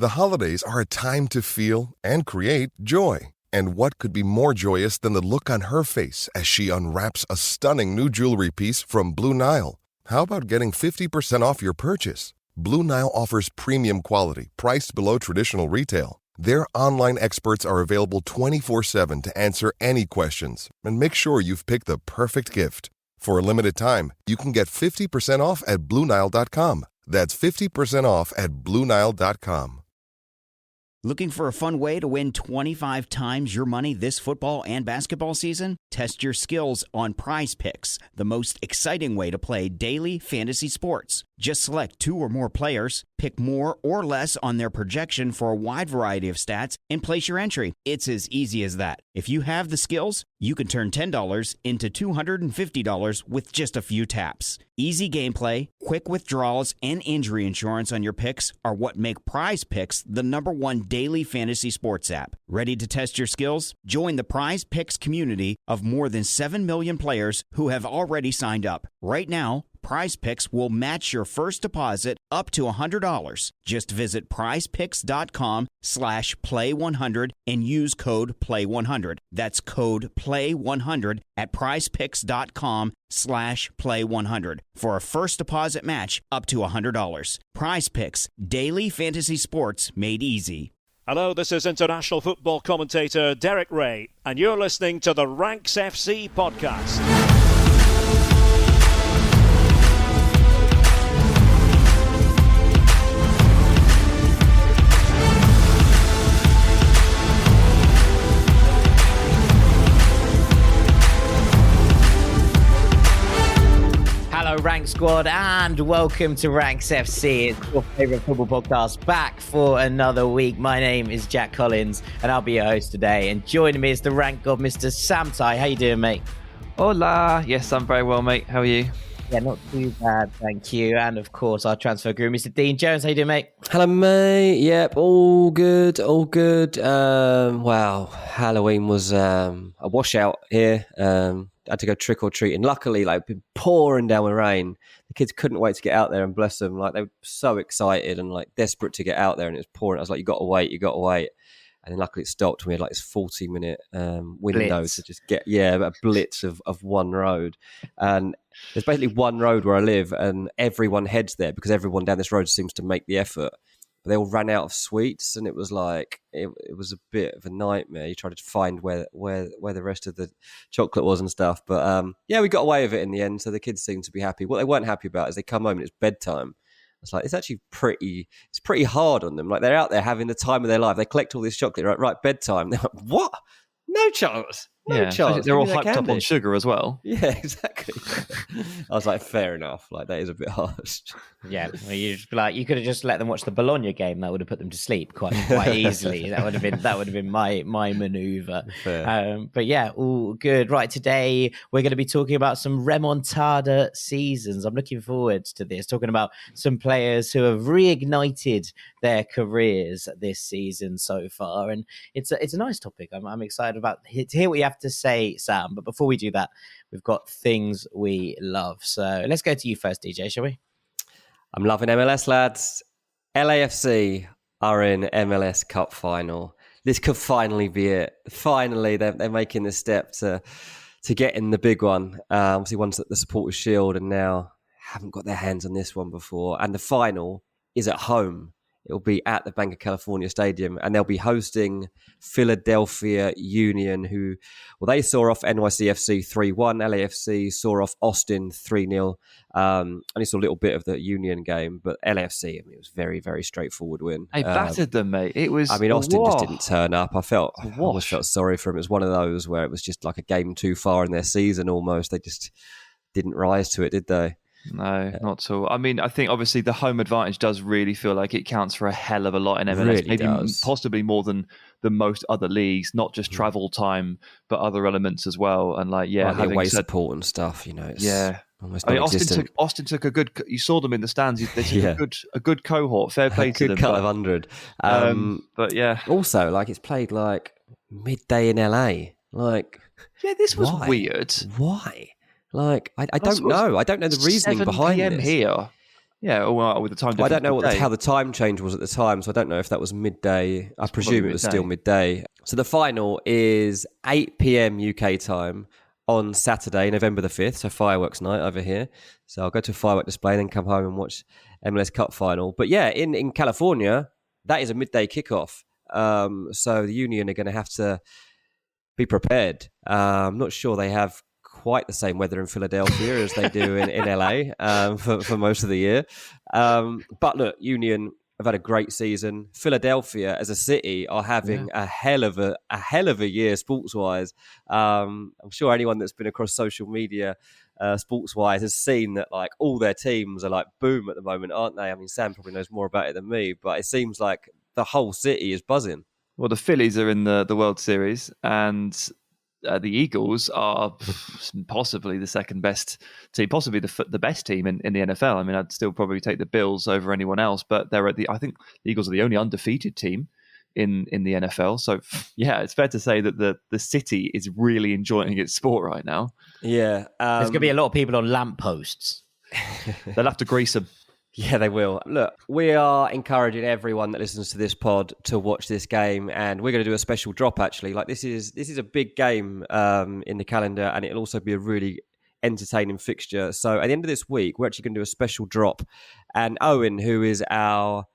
The holidays are a time to feel and create joy. And what could be more joyous than the look on her face as she unwraps a stunning new jewelry piece from Blue Nile? How about getting 50% off your purchase? Blue Nile offers premium quality, priced below traditional retail. Their online experts are available 24/7 to answer any questions and make sure you've picked the perfect gift. For a limited time, you can get 50% off at BlueNile.com. That's 50% off at BlueNile.com. Looking for a fun way to win 25 times your money this football and basketball season? Test your skills on Prize Picks, the most exciting way to play daily fantasy sports. Just select 2 or more players, pick more or less on their projection for a wide variety of stats, and place your entry. It's as easy as that. If you have the skills, you can turn $10 into $250 with just a few taps. Easy gameplay, quick withdrawals, and injury insurance on your picks are what make Prize Picks the #1 daily fantasy sports app. Ready to test your skills? Join the Prize Picks community of more than 7 million players who have already signed up. Right now, Prize Picks will match your first deposit up to $100. Just visit prizepicks.com/play100 and use code PLAY100. That's code PLAY100 at prizepicks.com/play100 for a first deposit match up to $100. Prize Picks, daily fantasy sports made easy. Hello, this is international football commentator Derek Ray, and you're listening to the Ranks FC podcast. Hello, Rank Squad, and welcome to Ranks FC. It's your favourite football podcast, back for another week. My name is Jack Collins, and I'll be your host today. And joining me is the Rank God, Mr. Sam Tai. How you doing, mate? Hola. Yes, I'm very well, mate. How are you? Yeah, not too bad, thank you. And of course, our transfer guru, Mr. Dean Jones. How you doing, mate? Hello, mate. Yep, all good, all good. Wow, Halloween was a washout here. Had to go trick or treating. Luckily, like, been pouring down with rain. The kids couldn't wait to get out there, and bless them, like, they were so excited and like desperate to get out there, and it was pouring. I was like, you got to wait. And then luckily it stopped. We had like this 40-minute window blitz. to just get, a blitz of one road. And there's basically one road where I live, and everyone heads there because everyone down this road seems to make the effort. But they all ran out of sweets, and it was like, it was a bit of a nightmare. You tried to find where the rest of the chocolate was and stuff. But we got away with it in the end, so the kids seemed to be happy. What they weren't happy about is they come home and it's bedtime. It's like, it's actually pretty hard on them. Like, they're out there having the time of their life. They collect all this chocolate, right, bedtime. They're like, what? No chance. No chance. They're all hyped up on sugar as well. Yeah, exactly. I was like, fair enough. Like, that is a bit harsh. Yeah, well, you could have just let them watch the Bologna game. That would have put them to sleep quite easily. That would have been my manoeuvre. But yeah, all good. Right, today we're going to be talking about some remontada seasons. I'm looking forward to this. Talking about some players who have reignited their careers this season so far, and it's a nice topic. I'm excited about to hear what you have to say, Sam. But before we do that, we've got things we love. So let's go to you first, DJ, shall we? I'm loving MLS, lads. LAFC are in MLS Cup final. This could finally be it. Finally, they're making the step to get in the big one. Obviously, one's at the Supporters' Shield, and now haven't got their hands on this one before. And the final is at home. It'll be at the Bank of California Stadium, and they'll be hosting Philadelphia Union, who, well, they saw off NYCFC 3-1. LAFC saw off Austin 3-0. Only saw a little bit of the Union game, but LAFC, I mean, it was very, very straightforward win. They battered them, mate. It was. I mean, Austin just didn't turn up. I almost felt sorry for him. It was one of those where it was just like a game too far in their season almost. They just didn't rise to it, did they? No, not at all. I mean, I think obviously the home advantage does really feel like it counts for a hell of a lot in MLS. Really maybe does. Possibly more than most other leagues, not just travel time, but other elements as well. And like, the away support and stuff, you know. It's almost non-existent. Austin took a good. You saw them in the stands. They took a good cohort. Fair play to them. Good cut of 100. But yeah. Also, like, it's played like midday in LA. Like, yeah, this was weird. Why? Like, I don't know. I don't know the reasoning behind 7 this. PM here. Yeah, or with the time difference. Well, I don't know how the time change was at the time, so I don't know if that was midday. I presume it was still midday. So the final is 8 p.m. UK time on Saturday, November the 5th, so fireworks night over here. So I'll go to a firework display and then come home and watch MLS Cup final. But yeah, in California, that is a midday kickoff. So the Union are going to have to be prepared. I'm not sure they have quite the same weather in Philadelphia as they do in LA for most of the year. But look, Union have had a great season. Philadelphia as a city are having a hell of a year sports-wise. I'm sure anyone that's been across social media sports-wise has seen that like all their teams are like boom at the moment, aren't they? I mean, Sam probably knows more about it than me, but it seems like the whole city is buzzing. Well, the Phillies are in the World Series, and the Eagles are possibly the second best team, possibly the best team in the NFL. I mean, I'd still probably take the Bills over anyone else, but I think the Eagles are the only undefeated team in the NFL. So yeah, it's fair to say that the city is really enjoying its sport right now. Yeah, there's going to be a lot of people on lampposts. They'll have to grease them. Yeah, they will. Look, we are encouraging everyone that listens to this pod to watch this game, and we're going to do a special drop, actually. Like, this is a big game in the calendar, and it'll also be a really entertaining fixture. So at the end of this week, we're actually going to do a special drop. And Owen, who is our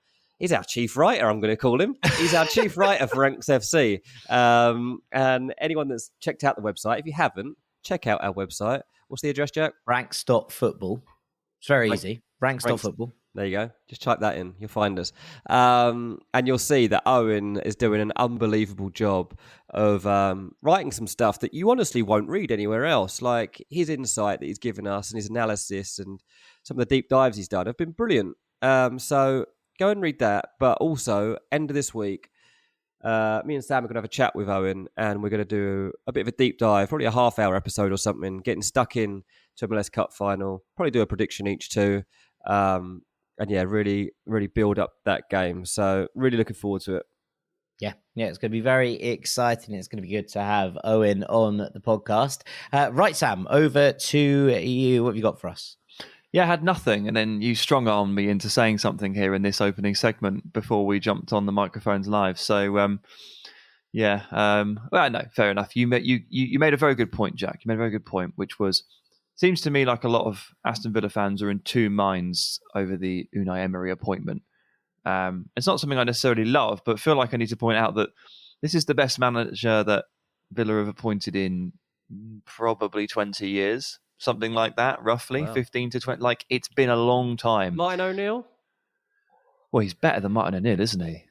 chief writer, I'm going to call him. He's our chief writer for Ranks FC. And anyone that's checked out the website, if you haven't, check out our website. What's the address, Jack? Ranks.football. It's very easy. Ranks.football. There you go. Just type that in. You'll find us. And you'll see that Owen is doing an unbelievable job of writing some stuff that you honestly won't read anywhere else. Like his insight that he's given us and his analysis and some of the deep dives he's done have been brilliant. So go and read that. But also, end of this week, me and Sam are going to have a chat with Owen, and we're going to do a bit of a deep dive, probably a half-hour episode or something, getting stuck in to MLS Cup final, probably do a prediction each too. And yeah, really, really build up that game. So really looking forward to it. Yeah, it's going to be very exciting. It's going to be good to have Owen on the podcast. Right, Sam, over to you. What have you got for us? Yeah, I had nothing, and then you strong-armed me into saying something here in this opening segment before we jumped on the microphones live. So, well, no, fair enough. You made a very good point, Jack. You made a very good point, which was, seems to me like a lot of Aston Villa fans are in two minds over the Unai Emery appointment. It's not something I necessarily love, but feel like I need to point out that this is the best manager that Villa have appointed in probably 20 years. Something like that, roughly. Wow. 15 to 20. Like, it's been a long time. Martin O'Neill? Well, he's better than Martin O'Neill, isn't he?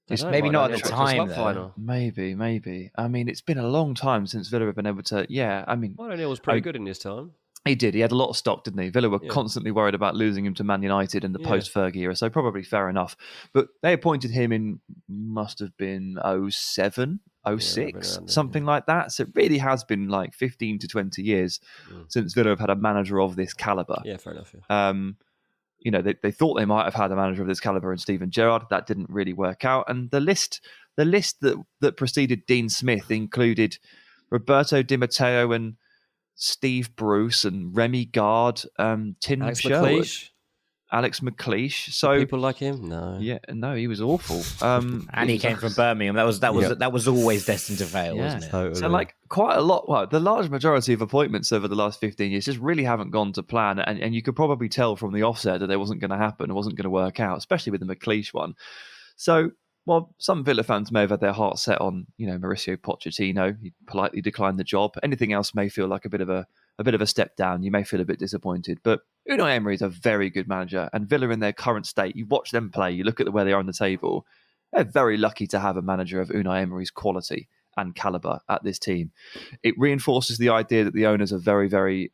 Maybe not at the time, though. Maybe. I mean, it's been a long time since Villa have been able to... Yeah, I mean... Martin O'Neill was pretty good in his time. He did. He had a lot of stock, didn't he? Villa were constantly worried about losing him to Man United in the post-Fergie era, so probably fair enough. But they appointed him in, must have been 07, 06, something like that. So it really has been like 15 to 20 years since Villa have had a manager of this calibre. Yeah, fair enough. Yeah. They thought they might have had a manager of this calibre in Steven Gerrard. That didn't really work out. And the list that preceded Dean Smith included Roberto Di Matteo and Steve Bruce and Remy Gard, Tim Sherwood, Alex McLeish. So people like him? No. Yeah, no, he was awful. And he came from Birmingham. That was always destined to fail, wasn't it? Totally. So like quite a lot. Well, the large majority of appointments over the last 15 years just really haven't gone to plan, and you could probably tell from the offset that it wasn't going to happen. It wasn't going to work out, especially with the McLeish one. So, well, some Villa fans may have had their hearts set on, Mauricio Pochettino. He politely declined the job. Anything else may feel like a bit of a step down. You may feel a bit disappointed. But Unai Emery is a very good manager, and Villa in their current state, you watch them play, you look at where they are on the table, they're very lucky to have a manager of Unai Emery's quality and calibre at this team. It reinforces the idea that the owners are very, very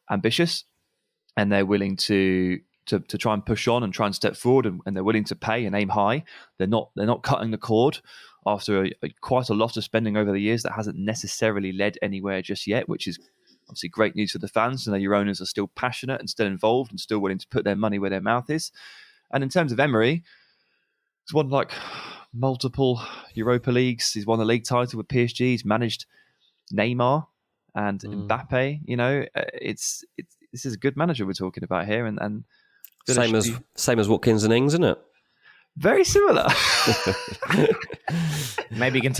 ambitious, and they're willing to try and push on and try and step forward, and they're willing to pay and aim high. They're not cutting the cord after quite a lot of spending over the years that hasn't necessarily led anywhere just yet, which is obviously great news for the fans to know your owners are still passionate and still involved and still willing to put their money where their mouth is. And in terms of Emery, he's won like multiple Europa Leagues. He's won the league title with PSG. He's managed Neymar and Mbappe. This is a good manager we're talking about here, and Same as Watkins and Ings, isn't it? Very similar. Maybe you can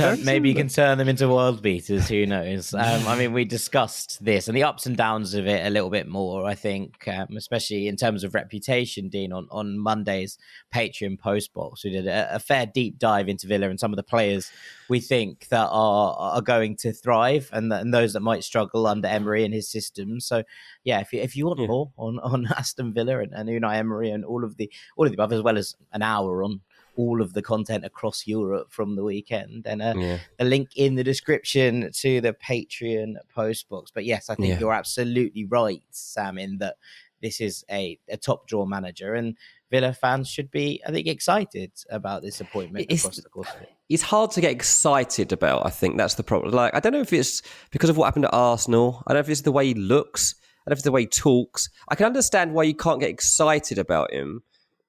turn them into world beaters. Who knows? I mean, we discussed this and the ups and downs of it a little bit more. I think, especially in terms of reputation, Dean, on Monday's Patreon postbox, we did a fair deep dive into Villa and some of the players we think that are going to thrive and those that might struggle under Emery and his system. So, yeah, if you want more on Aston Villa and Unai Emery and all of the above, as well as an hour on all of the content across Europe from the weekend, then a link in the description to the Patreon postbox. But yes, I think you're absolutely right, Sam, in that this is a top draw manager, and Villa fans should be, I think, excited about this appointment across the course of it. It's hard to get excited about. I think that's the problem. Like, I don't know if it's because of what happened at Arsenal. I don't know if it's the way he looks. I don't know if it's the way he talks. I can understand why you can't get excited about him.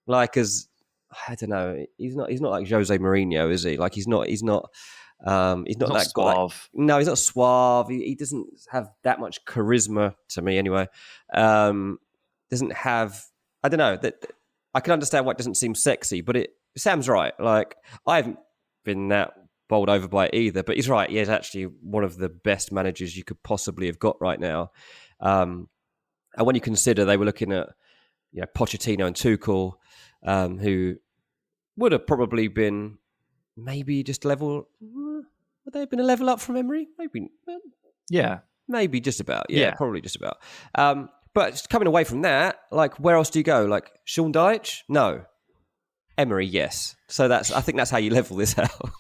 Like, I don't know. He's not like Jose Mourinho, is he? Like, he's not that suave. No, he's not suave. He doesn't have that much charisma to me, anyway. Doesn't have. I don't know. That I can understand why it doesn't seem sexy, but Sam's right. Like, I haven't been that bowled over by it either, but he's right. He is actually one of the best managers you could possibly have got right now. And when you consider they were looking at, Pochettino and Tuchel, who would have probably been maybe just level. Would they have been a level up from Emery? Maybe. Yeah. Maybe just about. Yeah, probably just about. But just coming away from that, like, where else do you go? Like, Sean Dyche? No. Emery, yes. So I think that's how you level this out.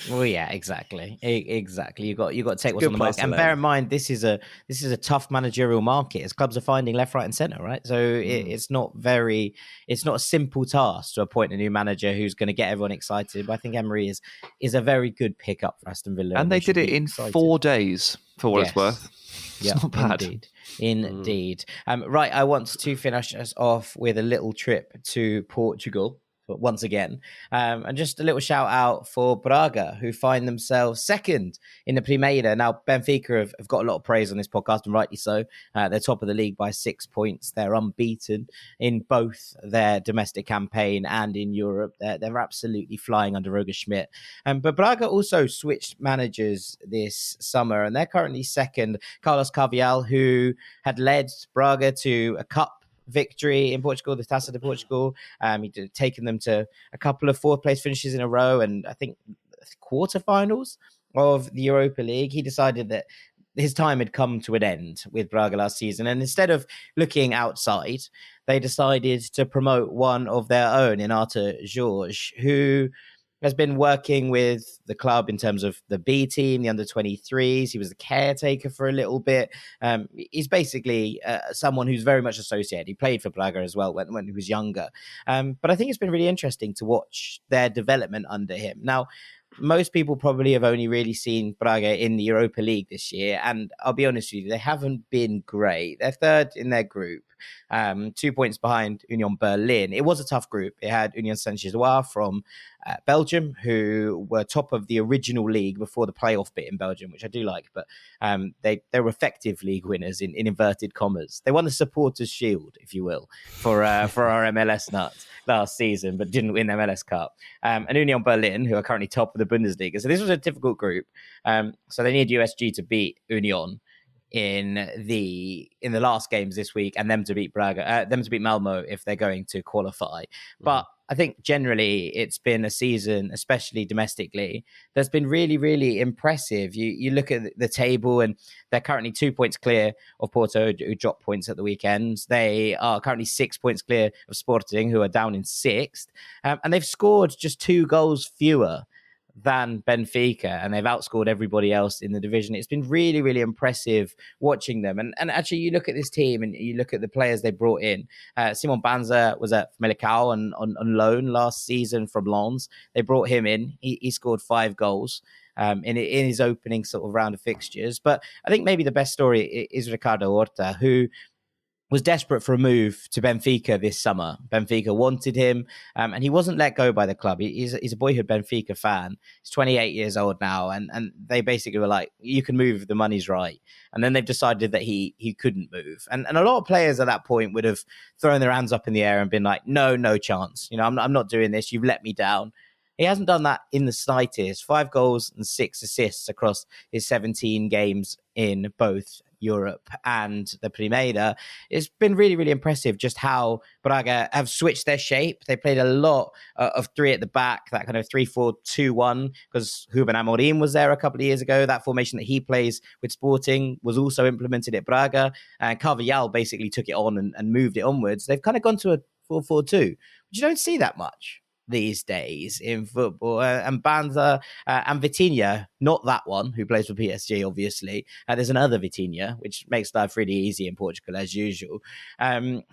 Well, yeah, exactly. Exactly. You got to take what's on the market, and bear in mind this is a tough managerial market as clubs are finding left, right, and centre, right? So it's not a simple task to appoint a new manager who's going to get everyone excited. But I think Emery is a very good pickup for Aston Villa, and they did it in 4 days for what it's worth. Yeah, not bad. Indeed. Right, I want to finish us off with a little trip to Portugal once again. And just a little shout out for Braga, who find themselves second in the Primeira. Now, Benfica have got a lot of praise on this podcast, and rightly so. They're top of the league by 6 points. They're unbeaten in both their domestic campaign and in Europe. They're absolutely flying under Roger Schmidt. But Braga also switched managers this summer, and they're currently second. Carlos Carvalhal, who had led Braga to a cup victory in Portugal, the Taça de Portugal. He'd taken them to a couple of fourth place finishes in a row, and I think quarterfinals of the Europa League. He decided that his time had come to an end with Braga last season, and instead of looking outside, they decided to promote one of their own in Arthur Jorge, who has been working with the club in terms of the B team, the under-23s. He was the caretaker for a little bit. He's basically someone who's very much associated. He played for Braga as well when he was younger. But I think it's been really interesting to watch their development under him. Now, most people probably have only really seen Braga in the Europa League this year. And I'll be honest with you, they haven't been great. They're third in their group, 2 points behind Union Berlin. It was a tough group. It had Union Saint-Gilloise from Belgium, who were top of the original league before the playoff bit in Belgium, which I do like. But they were effective league winners in inverted commas. They won the Supporters' Shield, if you will, for our MLS nuts last season, but didn't win the MLS Cup. And Union Berlin, who are currently top of the Bundesliga. So this was a difficult group. So they need USG to beat Union in the last games this week, and them to beat Malmo if they're going to qualify. But I think generally it's been a season, especially domestically, that's been really, really impressive. You look at the table, and they're currently 2 points clear of Porto, who dropped points at the weekend. They are currently 6 points clear of Sporting, who are down in sixth, and they've scored just 2 goals fewer than Benfica, and they've outscored everybody else in the division. It's been really, really impressive watching them. And actually, you look at this team and you look at the players they brought in. Simon Banza was at Famalicão on loan last season from Lens. They brought him in. He scored 5 goals in his opening sort of round of fixtures. But I think maybe the best story is Ricardo Horta, who was desperate for a move to Benfica this summer. Benfica wanted him, and he wasn't let go by the club. He's a boyhood Benfica fan. He's 28 years old now, and they basically were like, you can move if the money's right. And then they've decided that he couldn't move. And a lot of players at that point would have thrown their hands up in the air and been like, no chance. I'm not doing this. You've let me down. He hasn't done that in the slightest. 5 goals and 6 assists across his 17 games in both Europe and the Primera. It's been really, really impressive just how Braga have switched their shape. They played a lot of 3 at the back, that kind of 3-4-2-1, because Ruben Amorim was there a couple of years ago. That formation that he plays with Sporting was also implemented at Braga, and Carvajal basically took it on and moved it onwards. They've kind of gone to a 4-4-2, which you don't see that much these days in football. And Banza and Vitinha, not that one who plays for PSG, obviously. There's another Vitinha, which makes life really easy in Portugal, as usual,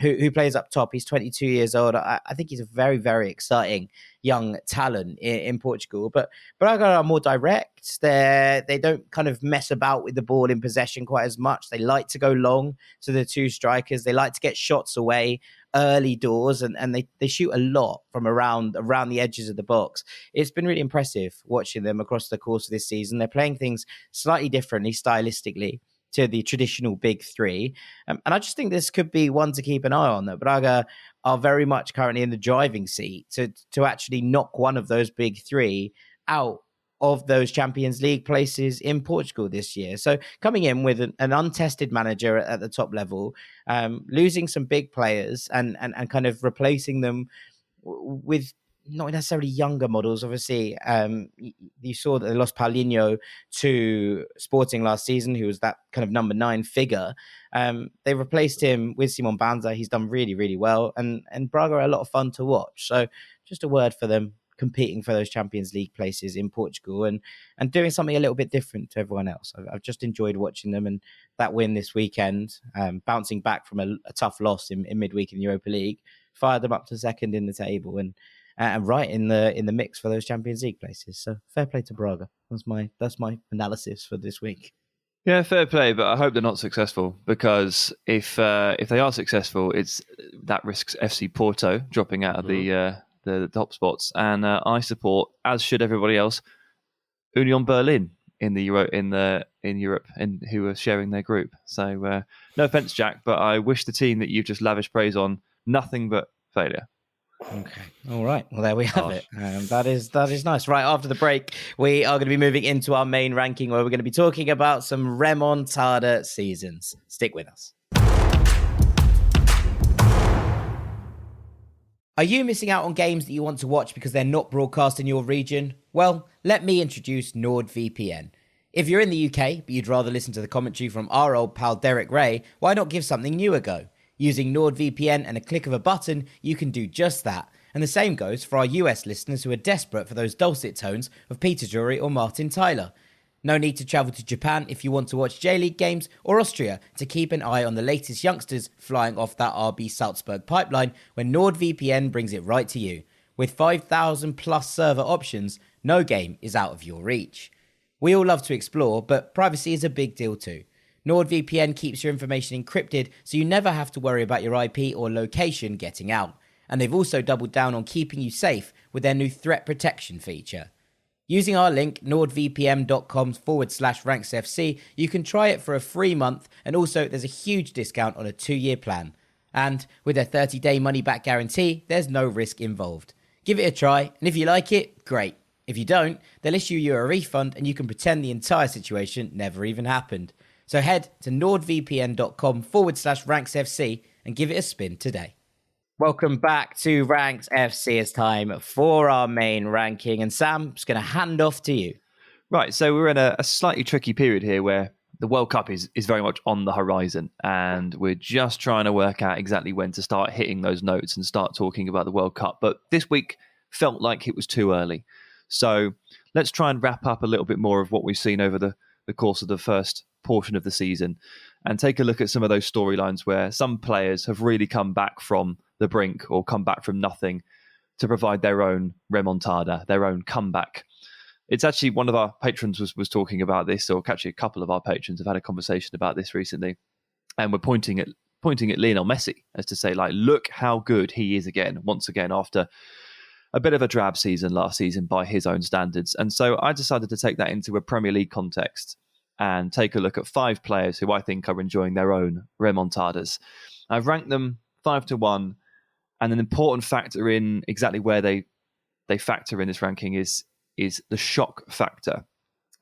who plays up top. He's 22 years old. I think he's a very, very exciting young talent in Portugal. But Braga are more direct. They don't kind of mess about with the ball in possession quite as much. They like to go long to the 2 strikers. They like to get shots away early doors, and they shoot a lot from around the edges of the box. It's been really impressive watching them across the course of this season. They're playing things slightly differently stylistically to the traditional big 3. And I just think this could be one to keep an eye on, that Braga are very much currently in the driving seat to actually knock one of those big 3 out of those Champions League places in Portugal this year. So coming in with an untested manager at the top level, losing some big players and kind of replacing them with not necessarily younger models. Obviously, you saw that they lost Paulinho to Sporting last season, who was that kind of number 9 figure. They replaced him with Simon Banza. He's done really, really well. And Braga are a lot of fun to watch. So just a word for them competing for those Champions League places in Portugal and doing something a little bit different to everyone else. I've just enjoyed watching them, and that win this weekend, bouncing back from a tough loss in midweek in the Europa League, fired them up to second in the table and right in the mix for those Champions League places. So fair play to Braga. That's my analysis for this week. Yeah, fair play, but I hope they're not successful, because if they are successful, that risks FC Porto dropping out of the top spots, and I support, as should everybody else, Union Berlin in Europe, and who are sharing their group. So no offense, Jack, but I wish the team that you've just lavished praise on nothing but failure. Okay. All right. Well, there we have it. That is nice. Right after the break, we are going to be moving into our main ranking, where we're going to be talking about some remontada seasons. Stick with us. Are you missing out on games that you want to watch because they're not broadcast in your region? Well, let me introduce NordVPN. If you're in the UK, but you'd rather listen to the commentary from our old pal Derek Ray, why not give something new a go? Using NordVPN and a click of a button, you can do just that. And the same goes for our US listeners who are desperate for those dulcet tones of Peter Drury or Martin Tyler. No need to travel to Japan if you want to watch J-League games, or Austria to keep an eye on the latest youngsters flying off that RB Salzburg pipeline, when NordVPN brings it right to you. With 5,000 plus server options, no game is out of your reach. We all love to explore, but privacy is a big deal too. NordVPN keeps your information encrypted, so you never have to worry about your IP or location getting out. And they've also doubled down on keeping you safe with their new threat protection feature. Using our link, nordvpn.com/ranksfc, you can try it for a free month, and also there's a huge discount on a 2-year plan. And with their 30-day money-back guarantee, there's no risk involved. Give it a try, and if you like it, great. If you don't, they'll issue you a refund, and you can pretend the entire situation never even happened. So head to nordvpn.com/ranksfc and give it a spin today. Welcome back to Ranks FC. It's time for our main ranking. And Sam, I'm just going to hand off to you. Right, so we're in a slightly tricky period here where the World Cup is very much on the horizon, and we're just trying to work out exactly when to start hitting those notes and start talking about the World Cup. But this week felt like it was too early. So let's try and wrap up a little bit more of what we've seen over the course of the first portion of the season and take a look at some of those storylines where some players have really come back from the brink or come back from nothing to provide their own remontada, their own comeback. It's actually one of our patrons was talking about this, or actually a couple of our patrons have had a conversation about this recently, and we're pointing at pointing at Lionel Messi as to say, like, look how good he is once again, after a bit of a drab season last season by his own standards. And so I decided to take that into a Premier League context and take a look at 5 players who I think are enjoying their own remontadas. I've ranked them 5 to 1, and an important factor in exactly where they factor in this ranking is the shock factor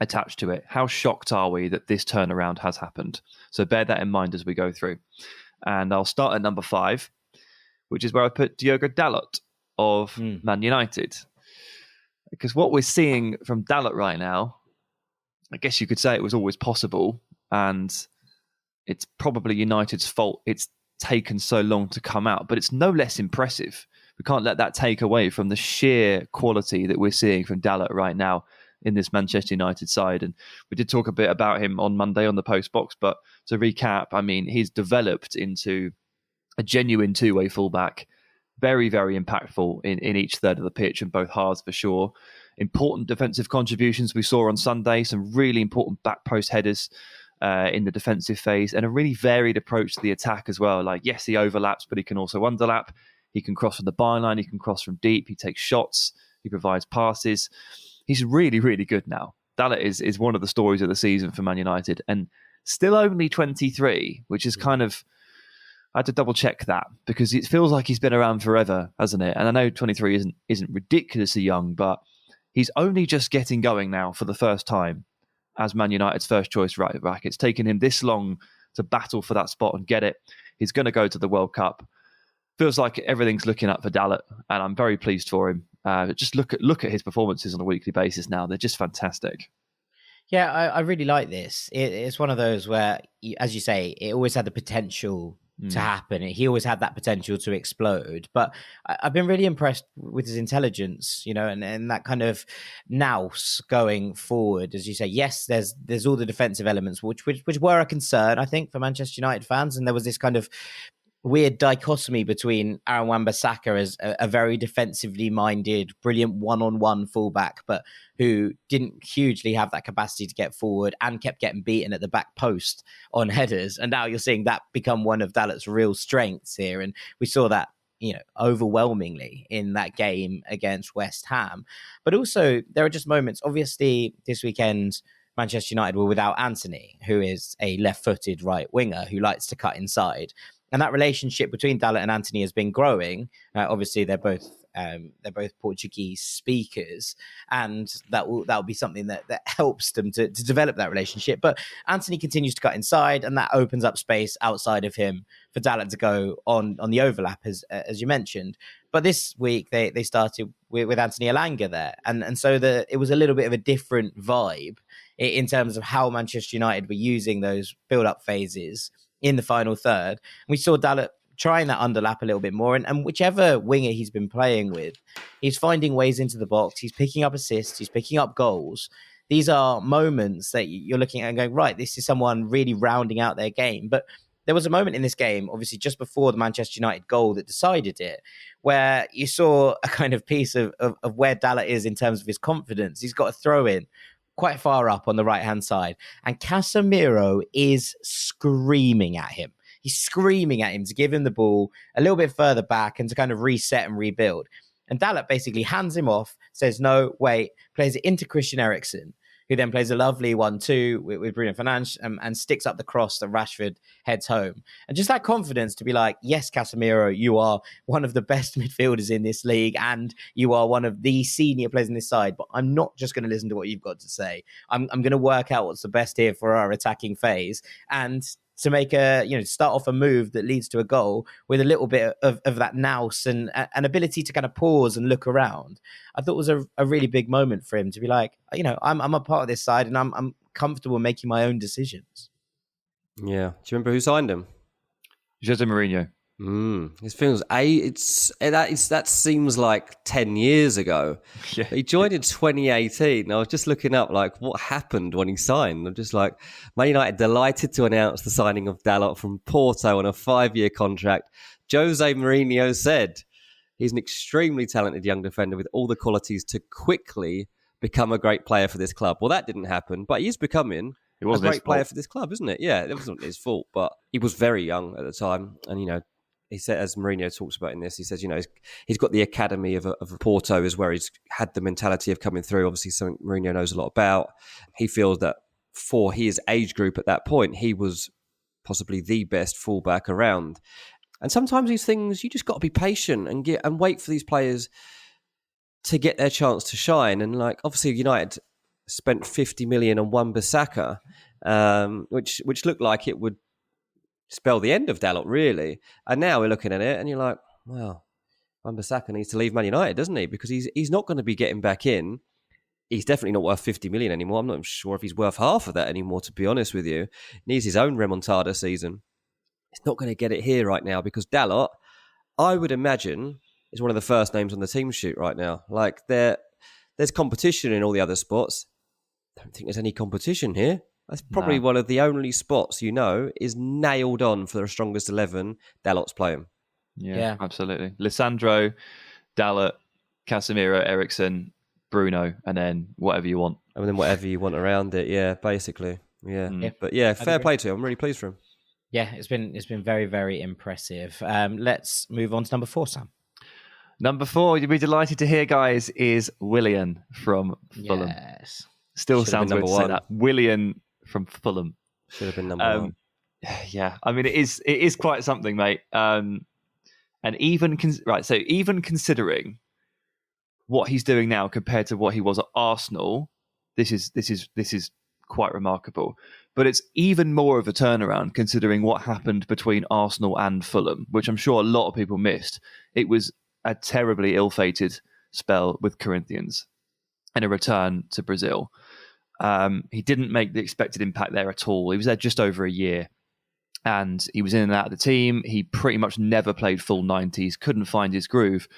attached to it. How shocked are we that this turnaround has happened? So bear that in mind as we go through. And I'll start at number 5, which is where I put Diogo Dalot of Man United. Because what we're seeing from Dalot right now, I guess you could say it was always possible, and it's probably United's fault it's taken so long to come out, but it's no less impressive. We can't let that take away from the sheer quality that we're seeing from Dalot right now in this Manchester United side. And we did talk a bit about him on Monday on the post box, but to recap, I mean, he's developed into a genuine two-way fullback, very, very impactful in each third of the pitch and both halves for sure. Important defensive contributions we saw on Sunday, some really important back post headers in the defensive phase, and a really varied approach to the attack as well. Like, yes, he overlaps, but he can also underlap. He can cross from the byline, he can cross from deep, he takes shots, he provides passes. He's really, really good now. Dalot is one of the stories of the season for Man United, and still only 23, which is kind of, I had to double check that because it feels like he's been around forever, hasn't it? And I know 23 isn't ridiculously young, but he's only just getting going now for the first time as Man United's first choice right back. It's taken him this long to battle for that spot and get it. He's going to go to the World Cup. Feels like everything's looking up for Dalot, and I'm very pleased for him. Just look at his performances on a weekly basis now. They're just fantastic. Yeah, I really like this. It's one of those where, as you say, it always had the potential to happen. He always had that potential to explode. But I've been really impressed with his intelligence, and that kind of nous going forward. As you say, yes, there's all the defensive elements, which were a concern, I think, for Manchester United fans. And there was this kind of weird dichotomy between Aaron Wan-Bissaka as a very defensively minded, brilliant one-on-one fullback, but who didn't hugely have that capacity to get forward and kept getting beaten at the back post on headers. And now you're seeing that become one of Dalot's real strengths here. And we saw that, overwhelmingly in that game against West Ham. But also there are just moments, obviously this weekend, Manchester United were without Antony, who is a left-footed right winger who likes to cut inside. And that relationship between Dalot and Antony has been growing. Obviously, they're both Portuguese speakers, and that will be something that helps them to develop that relationship. But Antony continues to cut inside, and that opens up space outside of him for Dalot to go on the overlap, as you mentioned. But this week they started with Anthony Elanga there, and so it was a little bit of a different vibe in terms of how Manchester United were using those build-up phases in the final third. We saw Dalot trying that underlap a little bit more, and whichever winger he's been playing with, he's finding ways into the box, he's picking up assists, he's picking up goals. These are moments that you're looking at and going, right, this is someone really rounding out their game. But there was a moment in this game, obviously just before the Manchester United goal that decided it, where you saw a kind of piece of where Dalot is in terms of his confidence. He's got a throw in quite far up on the right-hand side, and Casemiro is screaming at him. He's screaming at him to give him the ball a little bit further back and to kind of reset and rebuild. And Dalot basically hands him off, says, no, wait, plays it into Christian Eriksen, who then plays a lovely 1-2 with Bruno Fernandes and sticks up the cross that Rashford heads home. And just that confidence to be like, yes, Casemiro, you are one of the best midfielders in this league and you are one of the senior players in this side, but I'm not just going to listen to what you've got to say. I'm going to work out what's the best here for our attacking phase, and to make start off a move that leads to a goal with a little bit of that nous and an ability to kind of pause and look around. I thought it was a really big moment for him to be like, I'm a part of this side and I'm comfortable making my own decisions. Yeah. Do you remember who signed him? Jose Mourinho. This feels that seems like 10 years ago. Yeah. He joined in 2018. I was just looking up like what happened when he signed. I'm just like, Man United delighted to announce the signing of Dalot from Porto on a 5-year contract. Jose Mourinho said he's an extremely talented young defender with all the qualities to quickly become a great player for this club. Well, that didn't happen, but he's becoming a great player for this club, isn't it? Yeah, it wasn't his fault, but he was very young at the time. And, he said, as Mourinho talks about in this, he says, he's got the academy of Porto is where he's had the mentality of coming through. Obviously, something Mourinho knows a lot about. He feels that for his age group at that point, he was possibly the best fullback around. And sometimes these things, you just got to be patient and wait for these players to get their chance to shine. And obviously United spent 50 million on Wan-Bissaka, which looked like it would spell the end of Dalot, really. And now we're looking at it and you're like, well, Wan-Bissaka needs to leave Man United, doesn't he? Because he's not going to be getting back in. He's definitely not worth 50 million anymore. I'm not sure if he's worth half of that anymore, to be honest with you. He needs his own remontada season. He's not going to get it here right now because Dalot, I would imagine, is one of the first names on the team sheet right now. There's competition in all the other spots. I don't think there's any competition here. That's probably one of the only spots is nailed on for the strongest 11 Dalot's playing. Yeah, absolutely. Lissandro, Dalot, Casemiro, Eriksen, Bruno, and then whatever you want. And then whatever you want around it, yeah, basically. Yeah. But yeah, fair play to him. I'm really pleased for him. Yeah, it's been very, very impressive. Let's move on to number 4, Sam. Number 4, you'll be delighted to hear, guys, is Willian from Fulham. Yes. Still sounds weird to say that. Willian from Fulham. Should have been number 1. Yeah, I mean, it is quite something, mate. And even considering what he's doing now compared to what he was at Arsenal, this is quite remarkable. But it's even more of a turnaround considering what happened between Arsenal and Fulham, which I'm sure a lot of people missed. It was a terribly ill-fated spell with Corinthians and a return to Brazil. He didn't make the expected impact there at all. He was there just over a year and he was in and out of the team. He pretty much never played full 90s, couldn't find his groove.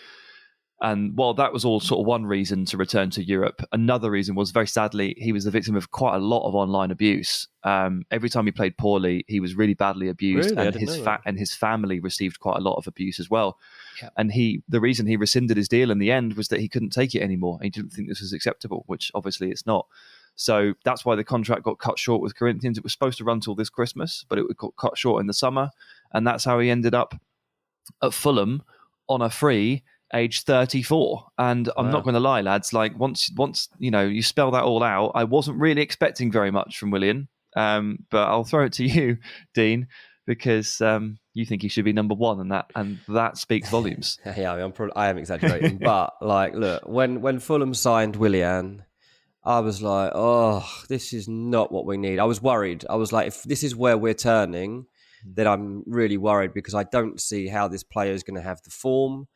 And while that was all sort of one reason to return to Europe, another reason was, very sadly, he was the victim of quite a lot of online abuse. Every time he played poorly, he was really badly abused, really? and his family received quite a lot of abuse as well. Yeah. And the reason he rescinded his deal in the end was that he couldn't take it anymore. He didn't think this was acceptable, which obviously it's not. So that's why the contract got cut short with Corinthians. It was supposed to run till this Christmas, but it got cut short in the summer, and that's how he ended up at Fulham on a free, age 34. And I'm not going to lie, lads, once you spell that all out, I wasn't really expecting very much from Willian. But I'll throw it to you, Dean, because you think he should be number 1, and that speaks volumes. Yeah, I am exaggerating, but look, when Fulham signed Willian, I was like, oh, this is not what we need. I was worried. I was like, if this is where we're turning, then I'm really worried because I don't see how this player is going to have the form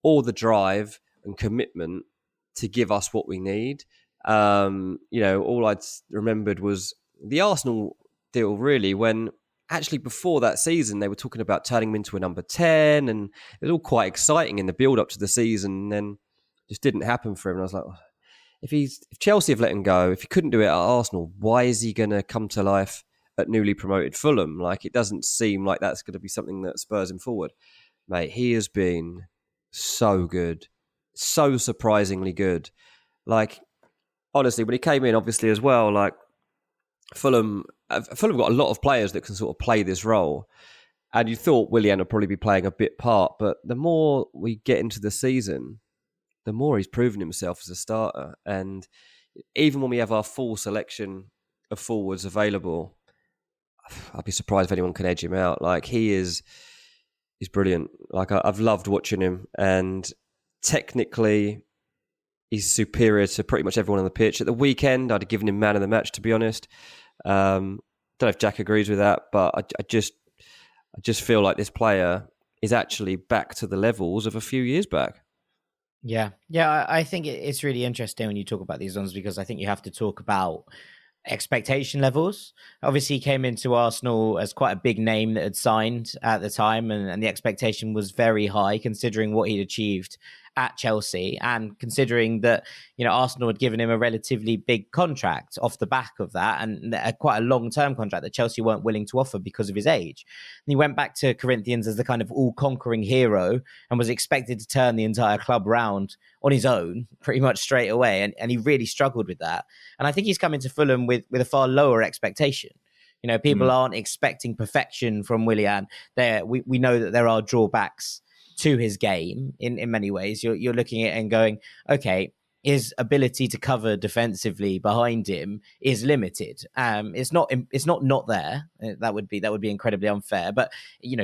or the drive and commitment to give us what we need. All I'd remembered was the Arsenal deal, really, when actually before that season, they were talking about turning him into a number 10, and it was all quite exciting in the build-up to the season, and then just didn't happen for him. And I was like, if Chelsea have let him go, if he couldn't do it at Arsenal, why is he going to come to life at newly promoted Fulham? It doesn't seem like that's going to be something that spurs him forward. Mate, he has been so good, so surprisingly good. Honestly, when he came in, obviously as well, Fulham got a lot of players that can sort of play this role, and you thought Willian would probably be playing a bit part, but the more we get into the season, the more he's proven himself as a starter. And even when we have our full selection of forwards available, I'd be surprised if anyone can edge him out. He's brilliant. I've loved watching him, and technically he's superior to pretty much everyone on the pitch. At the weekend, I'd have given him man of the match, to be honest. Don't know if Jack agrees with that, but I just feel like this player is actually back to the levels of a few years back. Yeah, I think it's really interesting when you talk about these ones, because I think you have to talk about expectation levels. Obviously, he came into Arsenal as quite a big name that had signed at the time, and the expectation was very high considering what he'd achieved at Chelsea, and considering that, Arsenal had given him a relatively big contract off the back of that, and quite a long-term contract that Chelsea weren't willing to offer because of his age. And he went back to Corinthians as the kind of all-conquering hero and was expected to turn the entire club round on his own pretty much straight away, and he really struggled with that. And I think he's coming to Fulham with a far lower expectation. People aren't expecting perfection from Willian. We know that there are drawbacks to his game in many ways. You're looking at it and going, okay, his ability to cover defensively behind him is limited. It's not there. That would be incredibly unfair. But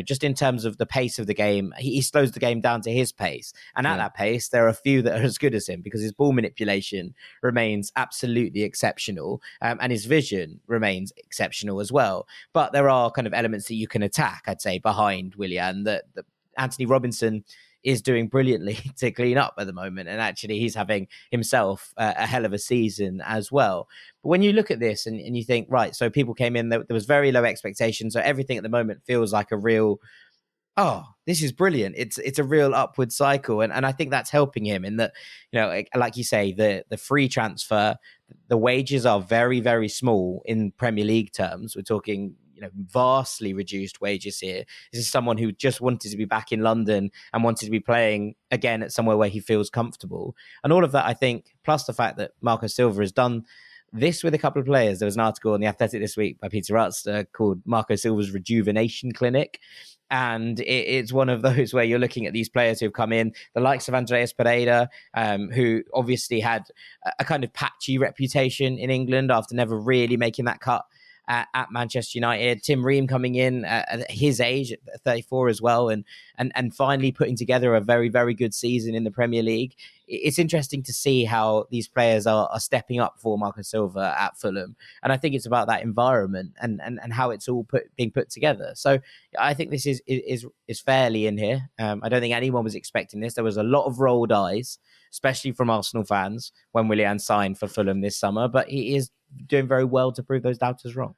just in terms of the pace of the game, he slows the game down to his pace. And at that pace, there are a few that are as good as him, because his ball manipulation remains absolutely exceptional, and his vision remains exceptional as well. But there are kind of elements that you can attack, I'd say, behind Willian that Anthony Robinson is doing brilliantly to clean up at the moment. And actually, he's having himself a hell of a season as well. But when you look at this and you think, right, so people came in, there was very low expectations. So everything at the moment feels like a real, this is brilliant. It's a real upward cycle. And I think that's helping him in that, like you say, the free transfer, the wages are very, very small in Premier League terms. We're talking, vastly reduced wages here. This is someone who just wanted to be back in London and wanted to be playing again at somewhere where he feels comfortable. And all of that, I think, plus the fact that Marco Silva has done this with a couple of players. There was an article in The Athletic this week by Peter Utz called Marco Silva's Rejuvenation Clinic. And it's one of those where you're looking at these players who've come in, the likes of Andreas Pereira, who obviously had a kind of patchy reputation in England after never really making that cut at Manchester United. Tim Ream coming in at his age, at 34 as well, and finally putting together a very, very good season in the Premier League. It's interesting to see how these players are stepping up for Marco Silva at Fulham. And I think it's about that environment and how it's all being put together. So I think this is fairly in here. I don't think anyone was expecting this. There was a lot of rolled eyes, especially from Arsenal fans, when Willian signed for Fulham this summer, but he is doing very well to prove those doubters wrong.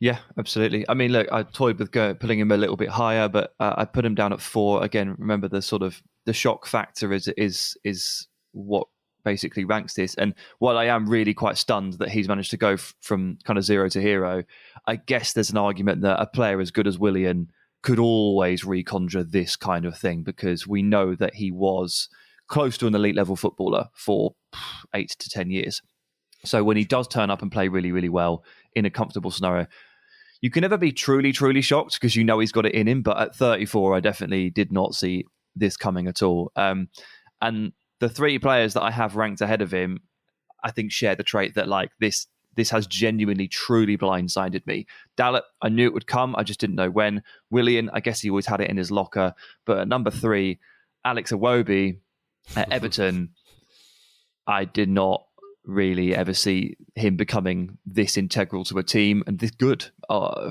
Yeah, absolutely. I mean, look, I toyed with putting him a little bit higher, but I put him down at 4. Again, remember the shock factor is what basically ranks this. And while I am really quite stunned that he's managed to go from kind of zero to hero, I guess there's an argument that a player as good as Willian could always reconjure this kind of thing, because we know that he was close to an elite level footballer for 8 to 10 years. So when he does turn up and play really, really well in a comfortable scenario, you can never be truly, truly shocked because you know he's got it in him. But at 34, I definitely did not see this coming at all. And the 3 players that I have ranked ahead of him, I think share the trait that like this has genuinely, truly blindsided me. Dalot, I knew it would come. I just didn't know when. Willian, I guess he always had it in his locker. But at number 3, Alex Iwobi at Everton, I did not really ever see him becoming this integral to a team and this good,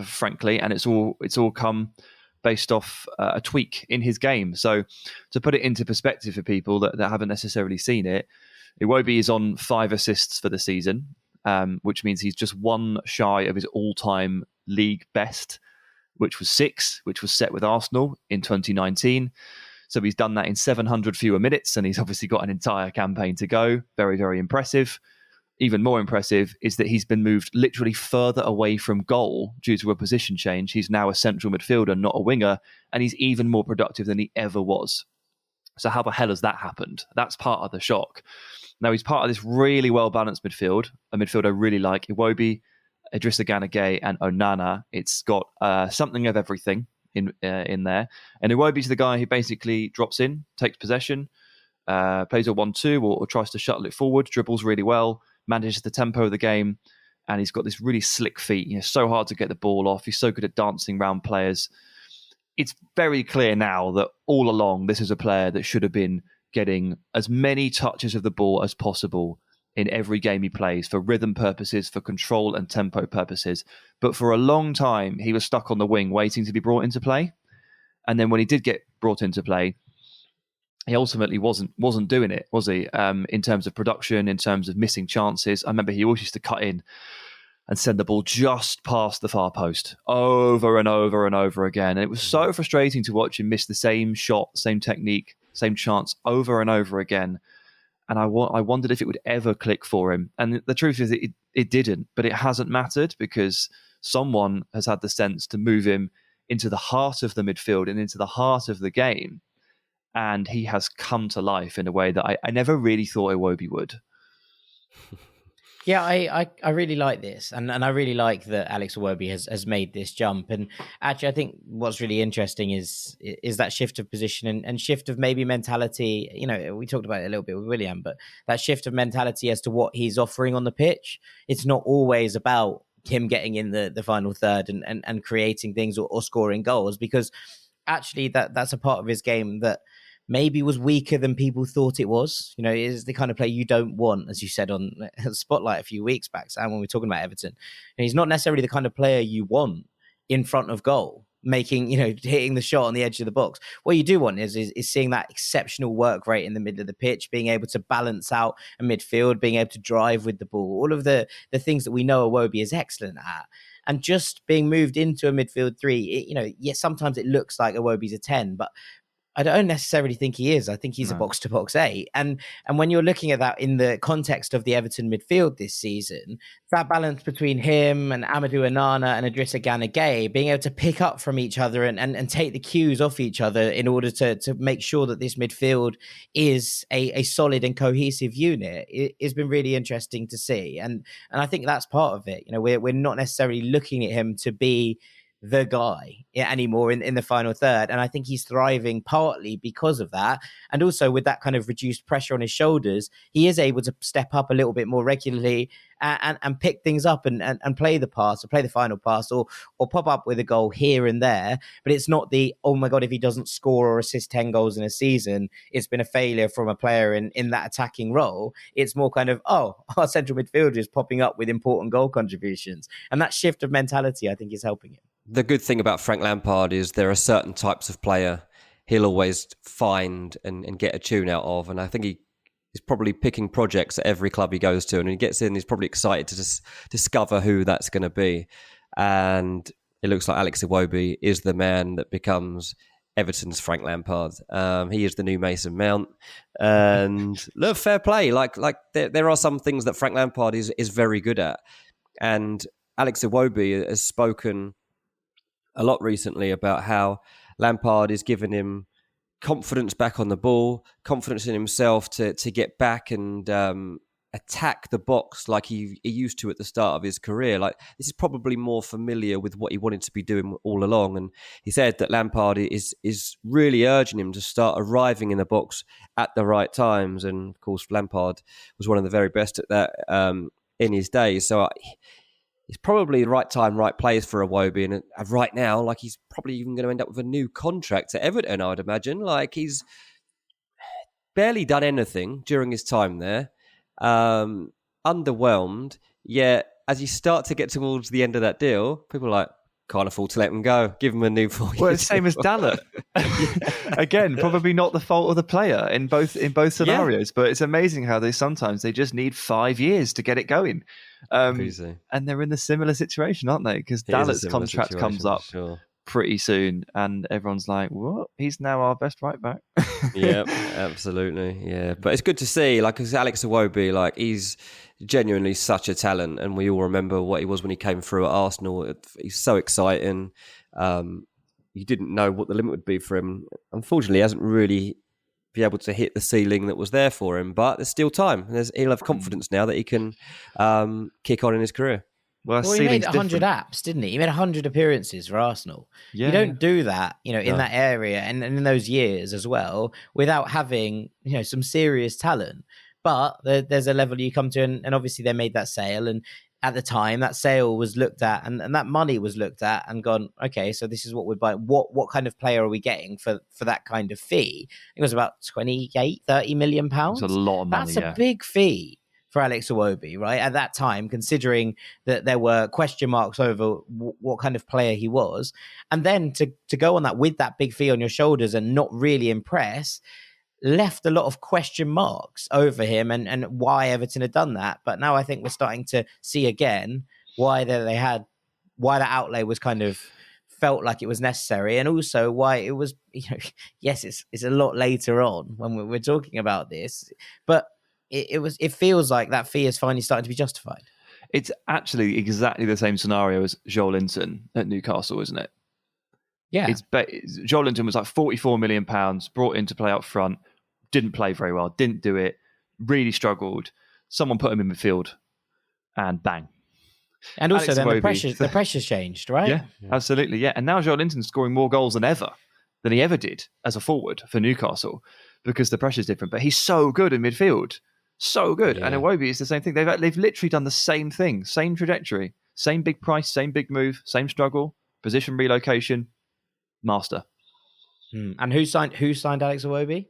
frankly. And it's all come based off a tweak in his game. So to put it into perspective for people that haven't necessarily seen it, Iwobi is on 5 assists for the season, which means he's just 1 shy of his all-time league best, which was 6, which was set with Arsenal in 2019. So he's done that in 700 fewer minutes, and he's obviously got an entire campaign to go. Very, very impressive. Even more impressive is that he's been moved literally further away from goal due to a position change. He's now a central midfielder, not a winger, and he's even more productive than he ever was. So how the hell has that happened? That's part of the shock. Now, he's part of this really well-balanced midfield, a midfield I really like. Iwobi, Idrissa Gana Gueye, and Onana. It's got something of everything in there. And Iwobi's the guy who basically drops in, takes possession, plays a 1-2 or tries to shuttle it forward, dribbles really well, manages the tempo of the game, and he's got this really slick feet. So hard to get the ball off. He's so good at dancing around players. It's very clear now that all along this is a player that should have been getting as many touches of the ball as possible in every game he plays, for rhythm purposes, for control and tempo purposes. But for a long time, he was stuck on the wing waiting to be brought into play. And then when he did get brought into play, he ultimately wasn't doing it, was he? In terms of production, in terms of missing chances. I remember he always used to cut in and send the ball just past the far post over and over and over again. And it was so frustrating to watch him miss the same shot, same technique same chance over and over again. And I wondered if it would ever click for him. And the truth is it didn't, but it hasn't mattered because someone has had the sense to move him into the heart of the midfield and into the heart of the game. And he has come to life in a way that I never really thought Iwobi would. Yeah, I really like this, and I really like that Alex Iwobi has made this jump. And actually, I think what's really interesting is that shift of position and shift of maybe mentality. You know, we talked about it a little bit with William, but that shift of mentality as to what he's offering on the pitch. It's not always about him getting in the final third and creating things or scoring goals, because actually that's a part of his game that maybe was weaker than people thought it was. You know, it is the kind of player you don't want, as you said on Spotlight a few weeks back, Sam, when we were talking about Everton. And he's not necessarily the kind of player you want in front of goal, making, hitting the shot on the edge of the box. What you do want is seeing that exceptional work rate in the middle of the pitch, being able to balance out a midfield, being able to drive with the ball, all of the things that we know Iwobi is excellent at. And just being moved into a midfield three, yes, sometimes it looks like Iwobi's a 10, but I don't necessarily think he is. I think he's a box-to-box 8. And when you're looking at that in the context of the Everton midfield this season, that balance between him and Amadou Onana and Idrissa Gana Gueye being able to pick up from each other and take the cues off each other in order to make sure that this midfield is a solid and cohesive unit, it has been really interesting to see. And I think that's part of it. We're not necessarily looking at him to be the guy anymore in the final third. And I think he's thriving partly because of that. And also with that kind of reduced pressure on his shoulders, he is able to step up a little bit more regularly and pick things up and play the pass or play the final pass or pop up with a goal here and there. But it's not oh my God, if he doesn't score or assist 10 goals in a season, it's been a failure from a player in that attacking role. It's more kind of, our central midfielder is popping up with important goal contributions. And that shift of mentality, I think, is helping him. The good thing about Frank Lampard is there are certain types of player he'll always find and get a tune out of. And I think he's probably picking projects at every club he goes to. And when he gets in, he's probably excited to just discover who that's going to be. And it looks like Alex Iwobi is the man that becomes Everton's Frank Lampard. He is the new Mason Mount. And look, fair play. Like there are some things that Frank Lampard is very good at. And Alex Iwobi has spoken a lot recently about how Lampard is giving him confidence back on the ball, confidence in himself to get back and attack the box like he used to at the start of his career. Like, this is probably more familiar with what he wanted to be doing all along. And he said that Lampard is really urging him to start arriving in the box at the right times. And of course, Lampard was one of the very best at that in his day. So it's probably the right time, right place for Iwobi. And right now, like, he's probably even going to end up with a new contract at Everton, I would imagine. Like, he's barely done anything during his time there. Underwhelmed. Yet, as you start to get towards the end of that deal, people are like, can't afford to let him go. Give him a new 4 years. Well, it's the same as Dalot. Again, probably not the fault of the player in both scenarios, but it's amazing how they just need 5 years to get it going. And they're in a similar situation, aren't they? Because Dalot's contract comes up pretty soon, and everyone's like, "What? He's now our best right back." Yeah, absolutely. Yeah, but it's good to see. Like, because Alex Iwobi, like, he's genuinely such a talent, and we all remember what he was when he came through at Arsenal. He's so exciting. You didn't know what the limit would be for him. Unfortunately, he hasn't really been able to hit the ceiling that was there for him, but there's still time. He'll have confidence now that he can kick on in his career. Well, he made 100 apps, didn't he? He made 100 appearances for Arsenal. Yeah. You don't do that, in that area and in those years as well, without having, some serious talent. But there's a level you come to, and obviously they made that sale. And at the time, that sale was looked at, and that money was looked at and gone, okay, so this is what we're buying. What kind of player are we getting for that kind of fee? It was about 30 million pounds. It's a lot of money. That's a big fee for Alex Iwobi, right? At that time, considering that there were question marks over what kind of player he was. And then to go on that with that big fee on your shoulders and not really impress, left a lot of question marks over him and why Everton had done that. But now I think we're starting to see again why that outlay was kind of felt like it was necessary, and also why it was, yes, it's a lot later on when we're talking about this, but it feels like that fee is finally starting to be justified. It's actually exactly the same scenario as Joelinton at Newcastle, isn't it? Yeah. Joelinton was like £44 million, brought in to play up front, didn't play very well, didn't do it, really struggled. Someone put him in midfield, and bang. And also Alex then Iwobi. the pressure's changed, right? Yeah, absolutely, yeah. And now Joelinton's scoring more goals than he ever did as a forward for Newcastle, because the pressure's different. But he's so good in midfield. So good. Yeah. And Iwobi is the same thing. They've literally done the same thing, same trajectory, same big price, same big move, same struggle, position relocation, master. And who signed Alex Iwobi?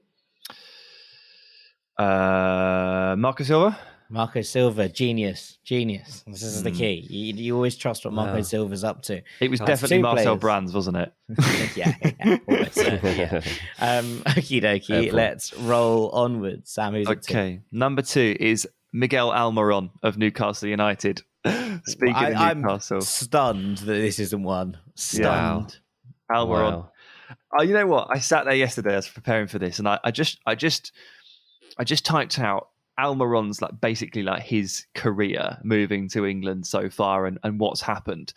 Marco Silva, genius. This is the key. You always trust what Marco Silva's up to. It was definitely Marcel Brands, wasn't it? yeah. Okie dokie. Let's roll onwards. Sam, who's okay? Number 2 is Miguel Almiron of Newcastle United. Speaking of Newcastle, I'm stunned that this isn't one. Stunned. Yeah. Almiron. Wow. Oh, you know what? I sat there yesterday. I was preparing for this, and I just typed out Almiron's basically his career moving to England so far and what's happened.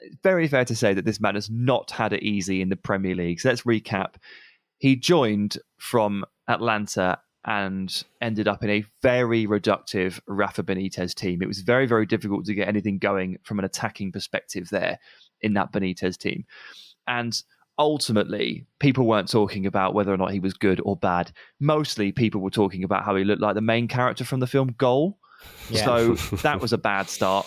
It's very fair to say that this man has not had it easy in the Premier League. So let's recap. He joined from Atlanta and ended up in a very reductive Rafa Benitez team. It was very, very difficult to get anything going from an attacking perspective there in that Benitez team. And ultimately, people weren't talking about whether or not he was good or bad. Mostly people were talking about how he looked like the main character from the film Goal. Yeah. So that was a bad start.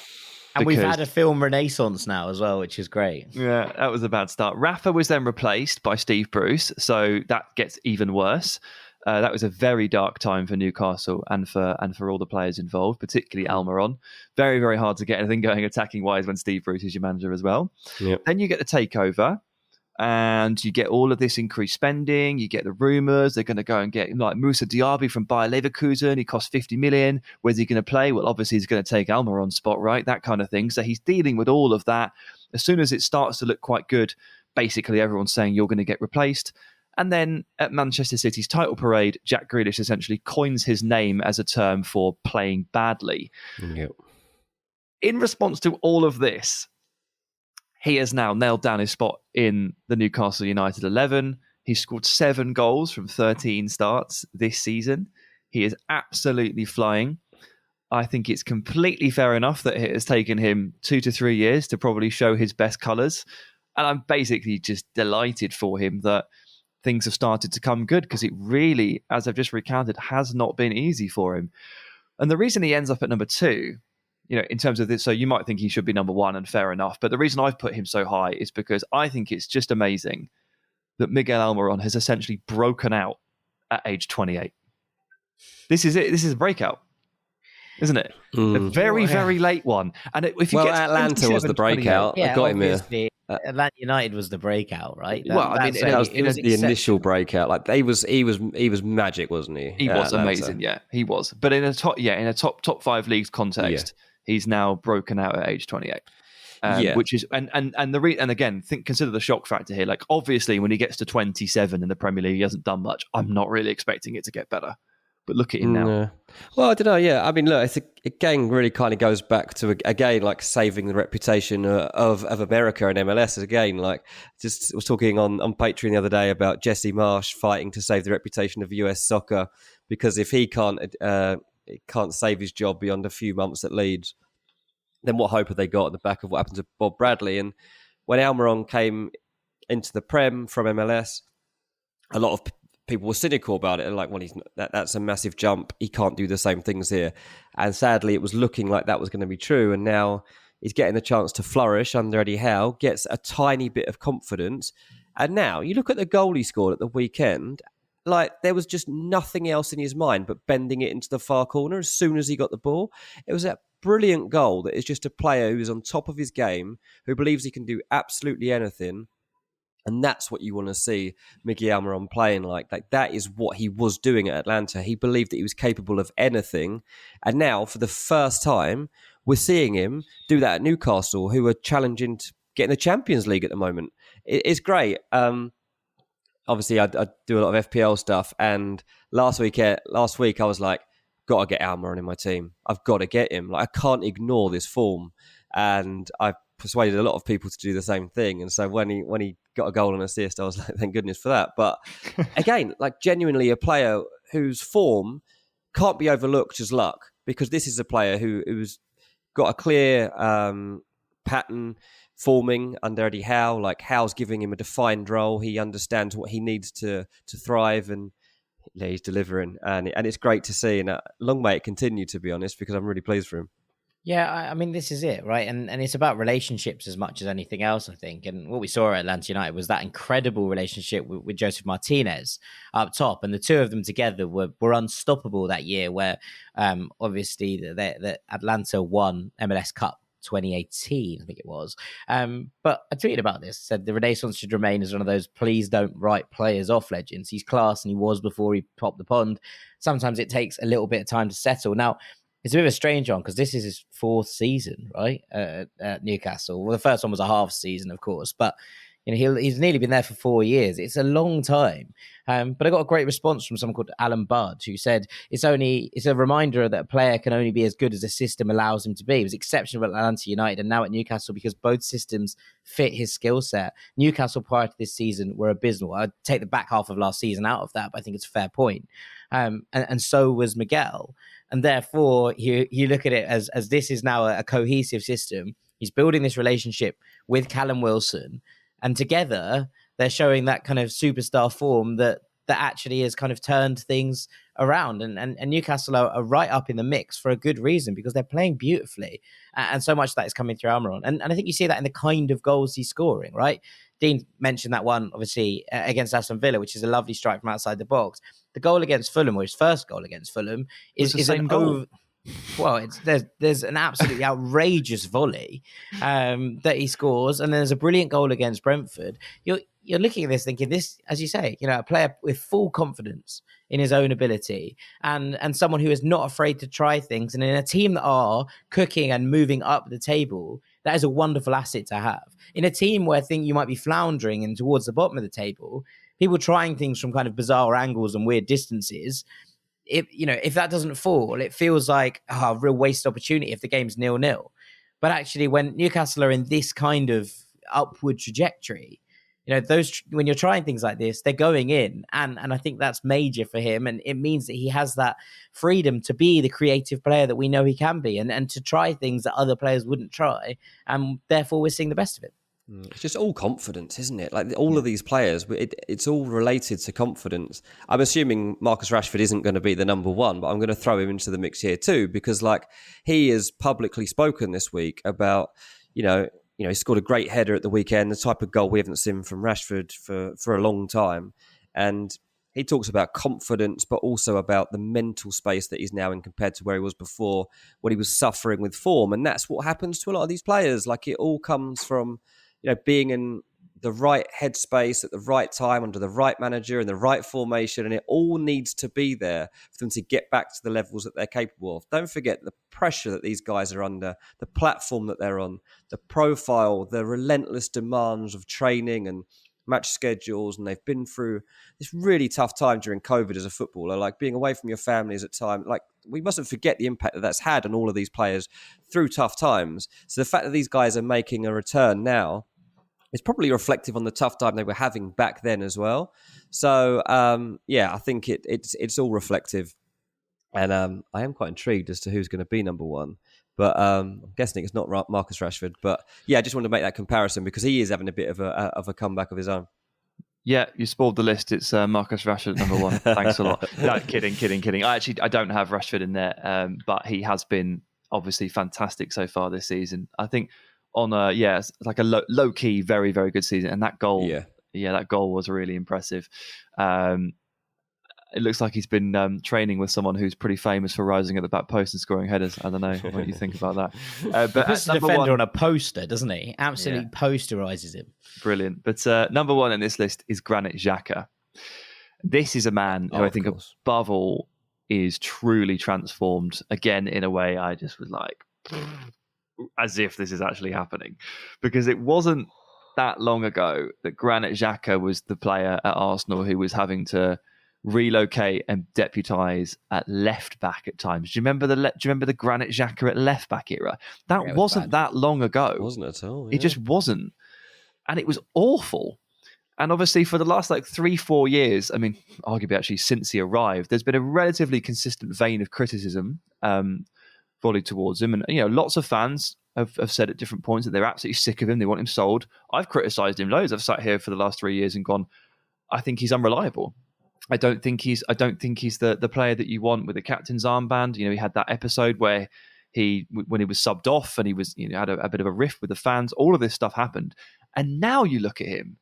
And we've had a film renaissance now as well, which is great. Yeah, that was a bad start. Rafa was then replaced by Steve Bruce, so that gets even worse. That was a very dark time for Newcastle and for all the players involved, particularly Almiron. Very, very hard to get anything going attacking-wise when Steve Bruce is your manager as well. Yep. Then you get the takeover. And you get all of this increased spending. You get the rumours they're going to go and get Moussa Diaby from Bayer Leverkusen. He costs 50 million. Where's he going to play? Well, obviously he's going to take Almiron's spot, right? That kind of thing. So he's dealing with all of that. As soon as it starts to look quite good, basically everyone's saying you're going to get replaced. And then at Manchester City's title parade, Jack Grealish essentially coins his name as a term for playing badly. Yep. In response to all of this, he has now nailed down his spot in the Newcastle United 11. He's scored 7 goals from 13 starts this season. He is absolutely flying. I think it's completely fair enough that it has taken him 2 to 3 years to probably show his best colours. And I'm basically just delighted for him that things have started to come good, because it really, as I've just recounted, has not been easy for him. And the reason he ends up at number 2, in terms of this, so you might think he should be number 1, and fair enough. But the reason I've put him so high is because I think it's just amazing that Miguel Almiron has essentially broken out at age 28. This is it. This is a breakout, isn't it? A very, very late one. And if you get Atlanta was the breakout. I got him here. Atlanta United was the breakout, right? It was the initial breakout. He was magic, wasn't he? He was amazing. Yeah, he was. But in a top 5 leagues context. Yeah. He's now broken out at age 28, which is and again, consider the shock factor here. Obviously, when he gets to 27 in the Premier League, he hasn't done much. I'm not really expecting it to get better, but look at him now. Well, I don't know. Yeah, I mean, look, it's again really kind of goes back to saving the reputation of America and MLS. Again, just was talking on Patreon the other day about Jesse Marsh fighting to save the reputation of US soccer, because if he can't save his job beyond a few months at Leeds, then what hope have they got at the back of what happened to Bob Bradley? And when Almiron came into the Prem from MLS, a lot of people were cynical about it and that's a massive jump. He can't do the same things here. And sadly, it was looking like that was going to be true. And now he's getting the chance to flourish under Eddie Howe, gets a tiny bit of confidence. And now you look at the goal he scored at the weekend. There was just nothing else in his mind but bending it into the far corner as soon as he got the ball. It was a brilliant goal that is just a player who is on top of his game, who believes he can do absolutely anything. And that's what you want to see Miguel Almiron playing like. That is what he was doing at Atlanta. He believed that he was capable of anything. And now, for the first time, we're seeing him do that at Newcastle, who are challenging to get in the Champions League at the moment. it's great. Obviously, I do a lot of FPL stuff, and last week I was like, got to get Almiron in my team. I've got to get him. Like, I can't ignore this form, and I've persuaded a lot of people to do the same thing. And so when he got a goal and assist, I was like, thank goodness for that. But again, like, genuinely a player whose form can't be overlooked as luck, because this is a player who's got a clear pattern forming under Eddie Howe. Like, Howe's giving him a defined role. He understands what he needs to thrive, and he's delivering. And it's great to see. And long may it continue, to be honest, because I'm really pleased for him. Yeah, I mean, this is it, right? And it's about relationships as much as anything else, I think. And what we saw at Atlanta United was that incredible relationship with Joseph Martinez up top. And the two of them together were unstoppable that year, where obviously that Atlanta won MLS Cup 2018, I think it was. But I tweeted about this, said the Renaissance should remain as one of those please don't write players off legends. He's class, and he was before he popped the pond. Sometimes it takes a little bit of time to settle. Now, it's a bit of a strange one because this is his fourth season, right, at Newcastle. Well, the first one was a half season, of course, but he's nearly been there for 4 years. It's a long time. But I got a great response from someone called Alan Budd, who said it's a reminder that a player can only be as good as a system allows him to be. He was exceptional at Atlanta United and now at Newcastle because both systems fit his skill set. Newcastle prior to this season were abysmal. I'd take the back half of last season out of that, but I think it's a fair point. And so was Miguel. And therefore, you look at it as this is now a cohesive system. He's building this relationship with Callum Wilson, and together they're showing that kind of superstar form that actually has kind of turned things around. And Newcastle are right up in the mix for a good reason, because they're playing beautifully. And so much of that is coming through Almiron. And I think you see that in the kind of goals he's scoring, right? Dean mentioned that one, obviously, against Aston Villa, which is a lovely strike from outside the box. The goal against Fulham, or his first goal against Fulham, is an goal. Well, there's an absolutely outrageous volley that he scores, and then there's a brilliant goal against Brentford. You're looking at this thinking, this, as you say, a player with full confidence in his own ability, and someone who is not afraid to try things, and in a team that are cooking and moving up the table, that is a wonderful asset to have. In a team where I think you might be floundering and towards the bottom of the table, people trying things from kind of bizarre angles and weird distances, if that doesn't fall, it feels like a real wasted opportunity if the game's 0-0. But actually, when Newcastle are in this kind of upward trajectory, when you're trying things like this, they're going in, and I think that's major for him, and it means that he has that freedom to be the creative player that we know he can be, and to try things that other players wouldn't try, and therefore we're seeing the best of it. It's just all confidence, isn't it? Like, all of these players, it's all related to confidence. I'm assuming Marcus Rashford isn't going to be the number one, but I'm going to throw him into the mix here too, because he has publicly spoken this week about, he scored a great header at the weekend, the type of goal we haven't seen from Rashford for a long time. And he talks about confidence, but also about the mental space that he's now in compared to where he was before, when he was suffering with form. And that's what happens to a lot of these players. Like, it all comes from being in the right headspace at the right time, under the right manager and the right formation, and it all needs to be there for them to get back to the levels that they're capable of. Don't forget the pressure that these guys are under, the platform that they're on, the profile, the relentless demands of training and match schedules, and they've been through this really tough time during COVID as a footballer, like being away from your families at time. Like, we mustn't forget the impact that that's had on all of these players through tough times. So the fact that these guys are making a return now is probably reflective on the tough time they were having back then as well. So I think it's all reflective, and I am quite intrigued as to who's going to be number one. But I'm guessing it's not Marcus Rashford. But yeah, I just wanted to make that comparison because he is having a bit of a comeback of his own. Yeah, you spoiled the list. It's Marcus Rashford number one. Thanks a lot. No, kidding. I don't have Rashford in there, but he has been obviously fantastic so far this season. I think on it's like a low key, very, very good season. And that goal, that goal was really impressive. It looks like he's been training with someone who's pretty famous for rising at the back post and scoring headers. I don't know what you think about that. But he puts the defender on a poster, doesn't he? Absolutely posterises him. Brilliant. But number one in this list is Granit Xhaka. This is a man who I think above all is truly transformed. Again, in a way I just was like, as if this is actually happening. Because it wasn't that long ago that Granit Xhaka was the player at Arsenal who was having to relocate and deputise at left back at times. Do you remember the Granit Xhaka at left back era? That wasn't that long ago. It wasn't at all. It just wasn't. And it was awful. And obviously for the last 3-4 years, I mean, arguably actually since he arrived, there's been a relatively consistent vein of criticism volleyed towards him. And, lots of fans have said at different points that they're absolutely sick of him. They want him sold. I've criticised him loads. I've sat here for the last 3 years and gone, I think he's unreliable. I don't think he's the player that you want with the captain's armband. He had that episode where when he was subbed off and he was, had a bit of a rift with the fans. All of this stuff happened. And now you look at him,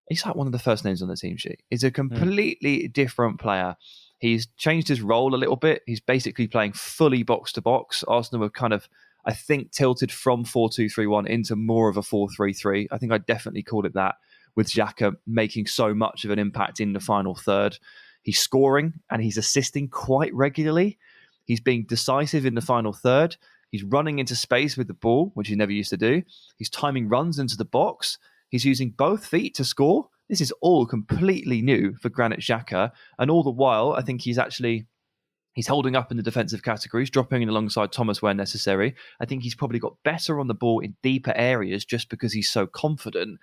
he's like one of the first names on the team sheet. He's a completely different player. He's changed his role a little bit. He's basically playing fully box to box. Arsenal have kind of, I think, tilted from 4-2-3-1 into more of a 4-3-3. I think I'd definitely call it that, with Xhaka making so much of an impact in the final third. He's scoring and he's assisting quite regularly. He's being decisive in the final third. He's running into space with the ball, which he never used to do. He's timing runs into the box. He's using both feet to score. This is all completely new for Granit Xhaka. And all the while, I think he's holding up in the defensive categories, dropping in alongside Thomas where necessary. I think he's probably got better on the ball in deeper areas just because he's so confident.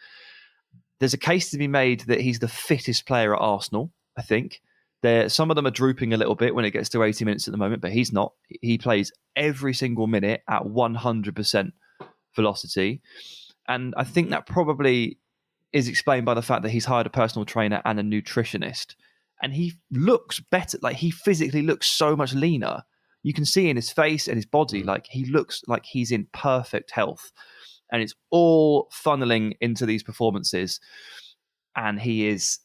There's a case to be made that he's the fittest player at Arsenal, I think. Some of them are drooping a little bit when it gets to 80 minutes at the moment, but he's not. He plays every single minute at 100% velocity. And I think that probably is explained by the fact that he's hired a personal trainer and a nutritionist. And he looks better. He physically looks so much leaner. You can see in his face and his body, he looks like he's in perfect health. And it's all funneling into these performances. And he is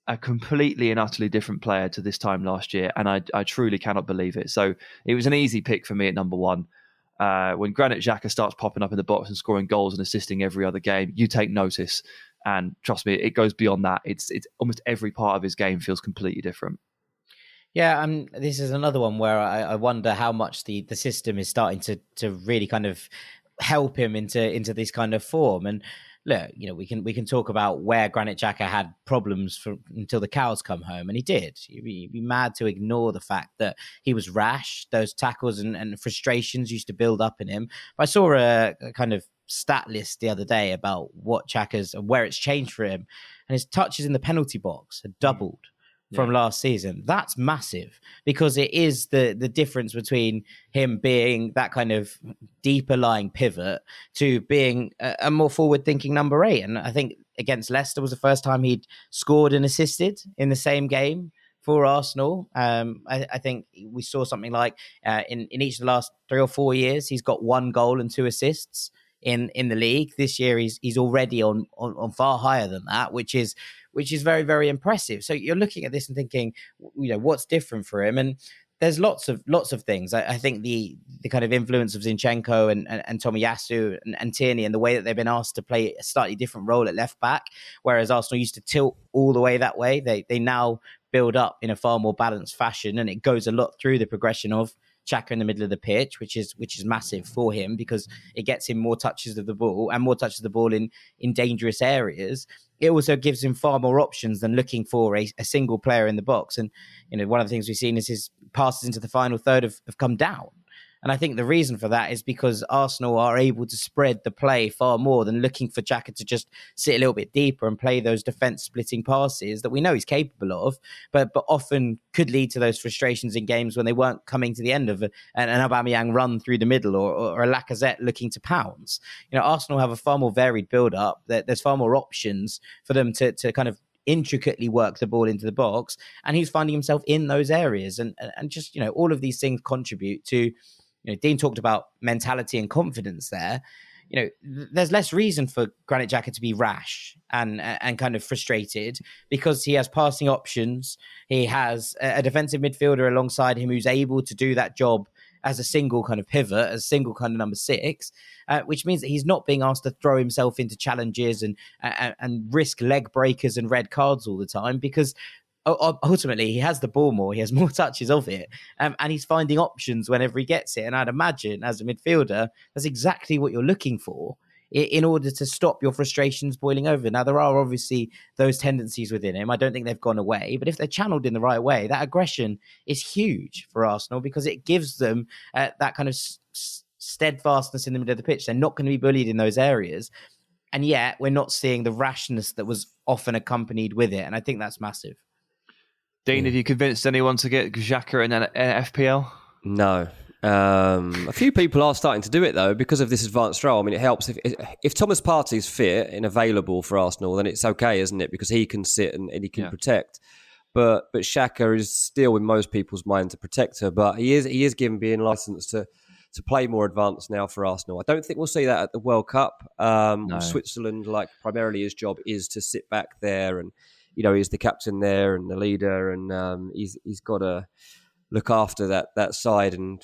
a completely and utterly different player to this time last year. And I truly cannot believe it. So it was an easy pick for me at number one. When Granit Xhaka starts popping up in the box and scoring goals and assisting every other game, you take notice. And trust me, it goes beyond that. It's almost every part of his game feels completely different. Yeah, this is another one where I wonder how much the system is starting to really kind of help him into this kind of form. And look, we can talk about where Granit Xhaka had problems until the cows come home, and he did. You'd be mad to ignore the fact that he was rash. Those tackles and frustrations used to build up in him. But I saw a kind of stat list the other day about what Xhaka's and where it's changed for him, and his touches in the penalty box had doubled from last season. That's massive, because it is the difference between him being that kind of deeper lying pivot to being a more forward thinking number 8. And I think against Leicester was the first time he'd scored and assisted in the same game for Arsenal. I think we saw something like in each of the last 3 or 4 years, he's got 1 goal and 2 assists in the league. This year he's already on far higher than that, which is very, very impressive. So you're looking at this and thinking, what's different for him? And there's lots of things. I think the kind of influence of Zinchenko and Tomiyasu and Tierney, and the way that they've been asked to play a slightly different role at left back, whereas Arsenal used to tilt all the way that way. They now build up in a far more balanced fashion, and it goes a lot through the progression of Xhaka in the middle of the pitch, which is massive for him, because it gets him more touches of the ball and more touches of the ball in dangerous areas. It also gives him far more options than looking for a single player in the box. And one of the things we've seen is his passes into the final third have come down. And I think the reason for that is because Arsenal are able to spread the play far more than looking for Xhaka to just sit a little bit deeper and play those defence-splitting passes that we know he's capable of, but often could lead to those frustrations in games when they weren't coming to the end of an Aubameyang run through the middle or a Lacazette looking to pounce. Arsenal have a far more varied build-up. There's far more options for them to kind of intricately work the ball into the box, and he's finding himself in those areas. And just, all of these things contribute to... Dean talked about mentality and confidence there. There's less reason for Granit Xhaka to be rash and kind of frustrated, because he has passing options. He has a defensive midfielder alongside him who's able to do that job as a single kind of pivot, as a single kind of number 6, which means that he's not being asked to throw himself into challenges and risk leg breakers and red cards all the time, because ultimately he has the ball more, he has more touches of it, and he's finding options whenever he gets it. And I'd imagine as a midfielder, that's exactly what you're looking for in order to stop your frustrations boiling over. Now, there are obviously those tendencies within him. I don't think they've gone away, but if they're channeled in the right way, that aggression is huge for Arsenal because it gives them that kind of steadfastness in the middle of the pitch. They're not going to be bullied in those areas. And yet we're not seeing the rashness that was often accompanied with it. And I think that's massive. Dean, have you convinced anyone to get Xhaka in FPL? No. A few people are starting to do it though because of this advanced role. I mean, it helps if Thomas Partey's fit and available for Arsenal, then it's okay, isn't it? Because he can sit and he can protect. But Xhaka is still in most people's mind a protector. But he is given being licensed to play more advanced now for Arsenal. I don't think we'll see that at the World Cup. No. Switzerland, like primarily his job is to sit back there, and he's the captain there and the leader, and he's got to look after that side and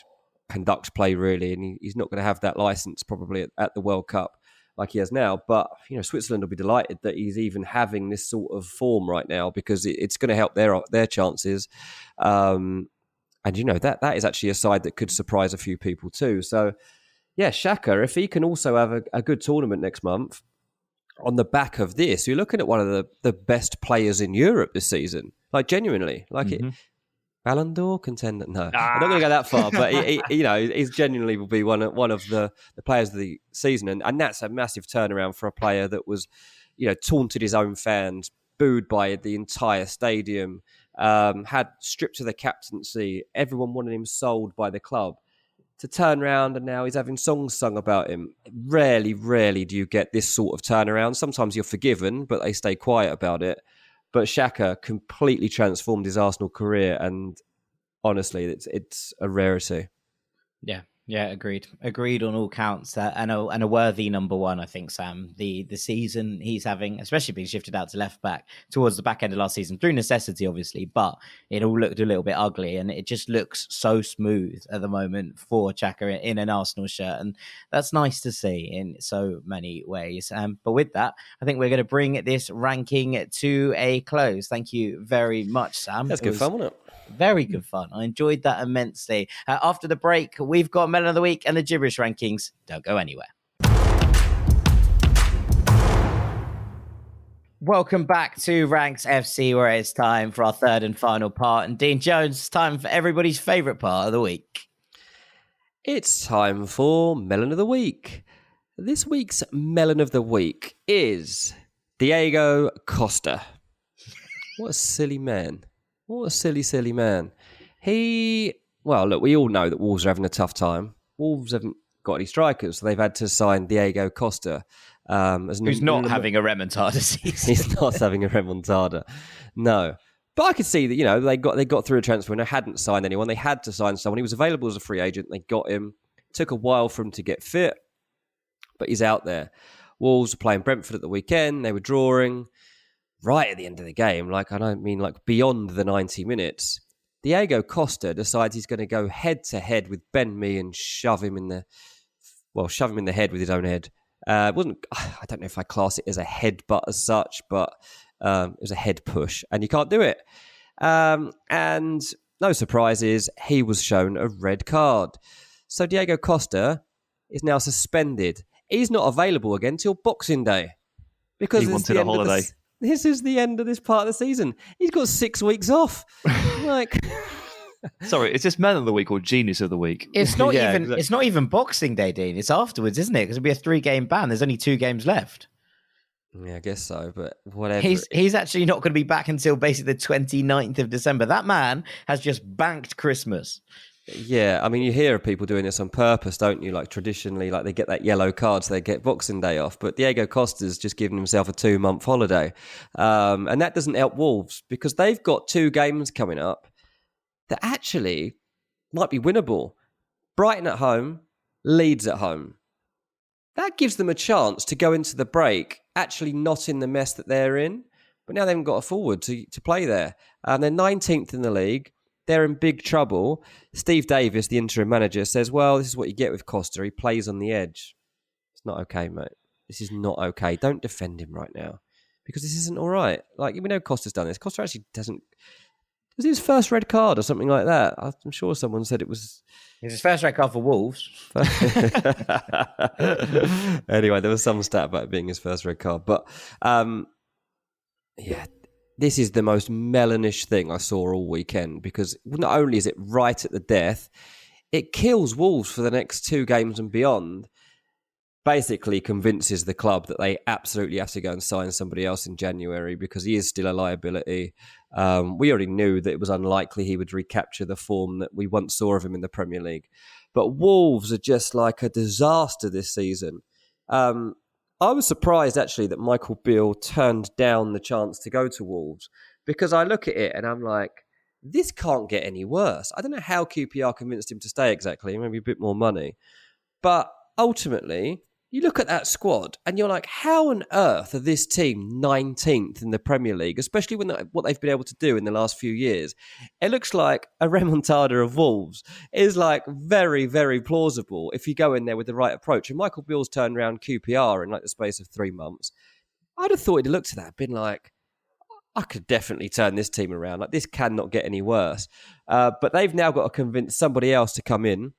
conduct play really. And he's not going to have that license probably at the World Cup like he has now. But Switzerland will be delighted that he's even having this sort of form right now because it's going to help their chances. And that is actually a side that could surprise a few people too. So, yeah, Xhaka, if he can also have a good tournament next month, on the back of this, you're looking at one of the best players in Europe this season. Like, genuinely. Like, Ballon d'Or contender? No, I'm not going to go that far, but he's genuinely will be one of the players of the season. And that's a massive turnaround for a player that was, taunted his own fans, booed by the entire stadium, had stripped of the captaincy. Everyone wanted him sold by the club. To turn around and now he's having songs sung about him. Rarely do you get this sort of turnaround. Sometimes you're forgiven, but they stay quiet about it. But Xhaka completely transformed his Arsenal career, and honestly, it's a rarity. Yeah, agreed on all counts, and a worthy number one, I think, Sam. The season he's having, especially being shifted out to left back towards the back end of last season through necessity, obviously, but it all looked a little bit ugly, and it just looks so smooth at the moment for Xhaka in an Arsenal shirt, and that's nice to see in so many ways. But with that, I think we're going to bring this ranking to a close. Thank you very much, Sam. That's good fun, wasn't it? Very good fun. I enjoyed that immensely. After the break, we've got Melon of the Week and the Gibberish Rankings. Don't go anywhere. Welcome back to Ranks FC, where it's time for our third and final part. And Dean Jones, it's time for everybody's favourite part of the week. It's time for Melon of the Week. This week's Melon of the Week is Diego Costa. What a silly man. What a silly man. We all know that Wolves are having a tough time. Wolves haven't got any strikers, so they've had to sign Diego Costa. Who's not having a remontada season. He's not having a remontada. No. But I could see that, they got through a transfer window, hadn't signed anyone. They had to sign someone. He was available as a free agent. They got him. Took a while for him to get fit, but he's out there. Wolves were playing Brentford at the weekend. They were drawing. Right at the end of the game, beyond the 90 minutes, Diego Costa decides he's going to go head-to-head with Ben Mee and shove him in the head with his own head. I don't know if I class it as a headbutt as such, but it was a head push, and you can't do it. And no surprises, he was shown a red card. So Diego Costa is now suspended. He's not available again till Boxing Day. Because he wanted a holiday. This is the end of this part of the season. He's got 6 weeks off. Sorry, is this Man of the Week or Genius of the Week? It's not It's not even Boxing Day, Dean. It's afterwards, isn't it? Because it'll be a 3-game ban. There's only 2 games left. Yeah, I guess so, but whatever. He's actually not going to be back until basically the 29th of December. That man has just banked Christmas. Yeah, I mean, you hear of people doing this on purpose, don't you? Like traditionally, they get that yellow card so they get Boxing Day off. But Diego Costa's just given himself a 2-month holiday. And that doesn't help Wolves because they've got 2 games coming up that actually might be winnable. Brighton at home, Leeds at home. That gives them a chance to go into the break, actually not in the mess that they're in. But now they haven't got a forward to play there. And they're 19th in the league. They're in big trouble. Steve Davis, the interim manager, says, well, this is what you get with Costa. He plays on the edge. It's not okay, mate. This is not okay. Don't defend him right now because this isn't all right. We know Costa's done this. Costa actually doesn't... Was it his first red card or something like that? I'm sure someone said it was. It's his first red card for Wolves. Anyway, there was some stat about it being his first red card. But yeah, this is the most melonish thing I saw all weekend, because not only is it right at the death, it kills Wolves for the next 2 games and beyond. Basically convinces the club that they absolutely have to go and sign somebody else in January because he is still a liability. We already knew that it was unlikely he would recapture the form that we once saw of him in the Premier League. But Wolves are just like a disaster this season. I was surprised, actually, that Michael Beale turned down the chance to go to Wolves, because I look at it and I'm like, this can't get any worse. I don't know how QPR convinced him to stay exactly, maybe a bit more money. But ultimately, you look at that squad and you're like, how on earth are this team 19th in the Premier League, especially when what they've been able to do in the last few years? It looks like a remontada of Wolves. It is like very, very plausible if you go in there with the right approach. And Michael Beale's turned around QPR in like the space of 3 months. I'd have thought he'd looked at that and been like, I could definitely turn this team around. Like, this cannot get any worse. But they've now got to convince somebody else to come in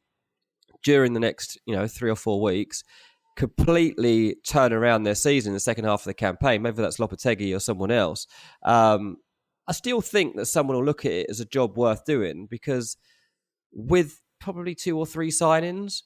during the next, 3 or 4 weeks, completely turn around their season in the second half of the campaign. Maybe that's Lopetegui or someone else. I still think that someone will look at it as a job worth doing, because with probably 2 or 3 signings,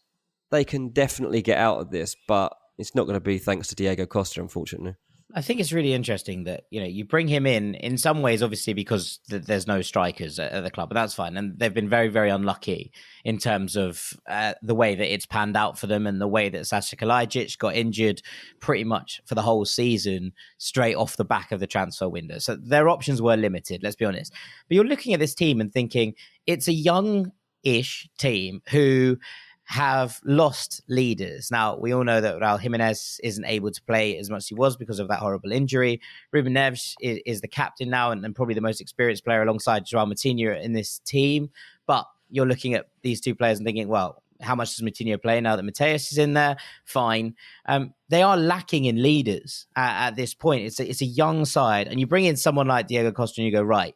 they can definitely get out of this, but it's not going to be thanks to Diego Costa, unfortunately. I think it's really interesting that, you bring him in some ways, obviously, because there's no strikers at the club, but that's fine. And they've been very, very unlucky in terms of the way that it's panned out for them and the way that Sasha Kalajic got injured pretty much for the whole season straight off the back of the transfer window. So their options were limited, let's be honest. But you're looking at this team and thinking it's a young-ish team who have lost leaders. Now, we all know that Raul Jimenez isn't able to play as much as he was because of that horrible injury. Ruben Neves is the captain now and probably the most experienced player alongside Joao Moutinho in this team. But you're looking at these 2 players and thinking, well, how much does Moutinho play now that Mateus is in there? Fine. They are lacking in leaders at this point. It's a young side. And you bring in someone like Diego Costa and you go, right,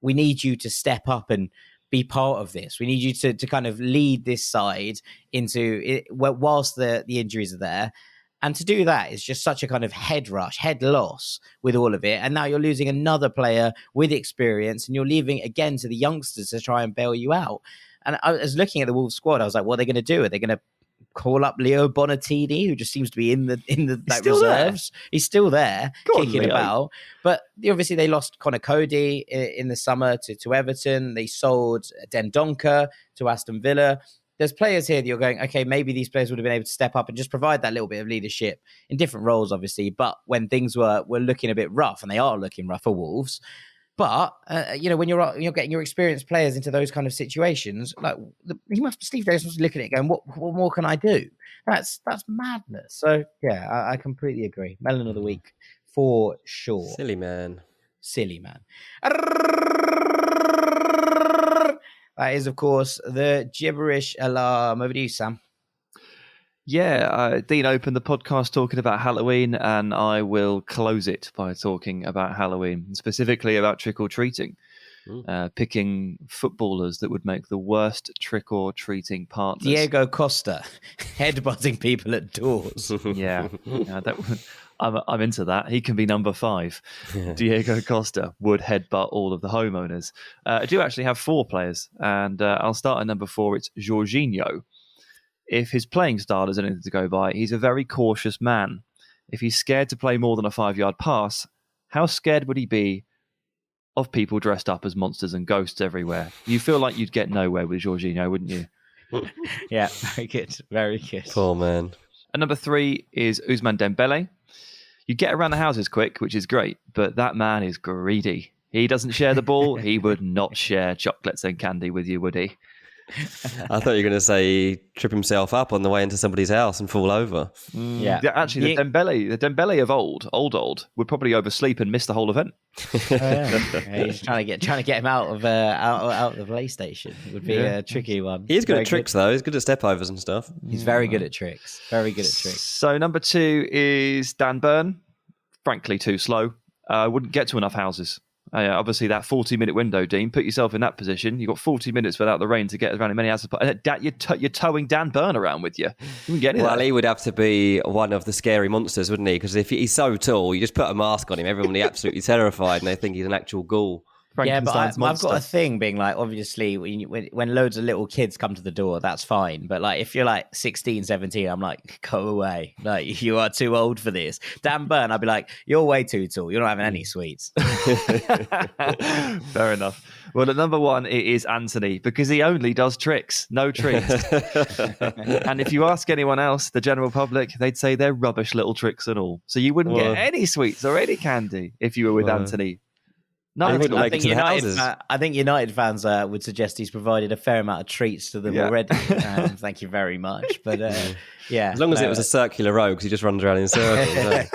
we need you to step up and be part of this. We need you to kind of lead this side into it whilst the injuries are there. And to do that is just such a kind of head loss with all of it. And now you're losing another player with experience and you're leaving again to the youngsters to try and bail you out. And I was looking at the Wolves squad. I was like, what are they going to do? Are they going to call up Leo Bonatini, who just seems to be in the reserves? He's still there, kicking about. But obviously they lost Connor Cody in the summer to Everton. They sold Dendoncker to Aston Villa. There's players here that you're going, okay, maybe these players would have been able to step up and just provide that little bit of leadership in different roles, obviously. But when things were looking a bit rough, and they are looking rough for Wolves, but when you're getting your experienced players into those kind of situations, like Steve Davis must be looking at it going, what more can I do? That's madness. So yeah, I completely agree. Melon of the week for sure. Silly man. That is, of course, the gibberish alarm. Over to you, Sam. Yeah, Dean opened the podcast talking about Halloween, and I will close it by talking about Halloween, specifically about trick-or-treating, picking footballers that would make the worst trick-or-treating partners. Diego Costa, headbutting people at doors. Yeah, I'm into that. He can be number 5. Yeah. Diego Costa would headbutt all of the homeowners. I do actually have 4 players, and I'll start at number 4. It's Jorginho. If his playing style is anything to go by, he's a very cautious man. If he's scared to play more than a 5-yard pass, how scared would he be of people dressed up as monsters and ghosts everywhere? You feel like you'd get nowhere with Jorginho, wouldn't you? Yeah, very good. Very good. Poor man. And number 3 is Ousmane Dembele. You get around the houses quick, which is great, but that man is greedy. He doesn't share the ball. He would not share chocolates and candy with you, would he? I thought you were going to say trip himself up on the way into somebody's house and fall over. Yeah, actually, the Dembele of old would probably oversleep and miss the whole event. He's trying to get him out of the PlayStation. It would be a tricky one. He is good at tricks, though. He's good at stepovers and stuff. He's very good at tricks. Very good at tricks. So number 2 is Dan Burn. Frankly, too slow. Wouldn't get to enough houses. Obviously, that 40-minute window, Dean, put yourself in that position. You've got 40 minutes without the rain to get around as many as you're towing Dan Burn around with you. You can get Well, he would have to be one of the scary monsters, wouldn't he? Because if he's so tall, you just put a mask on him, everyone will be absolutely terrified and they think he's an actual ghoul. Yeah, but I've got a thing being like, obviously, when loads of little kids come to the door, that's fine. But like, if you're like 16, 17, I'm like, go away. Like, you are too old for this. Dan Burn, I'd be like, you're way too tall. You're not having any sweets. Fair enough. Well, at number 1, it is Anthony, because he only does tricks, no treats. And if you ask anyone else, the general public, they'd say they're rubbish little tricks and all. So you wouldn't get any sweets or any candy if you were with Anthony. No, I think United fans would suggest he's provided a fair amount of treats to them already. Thank you very much. But yeah, as long as it was a circular road, because he just runs around in circles.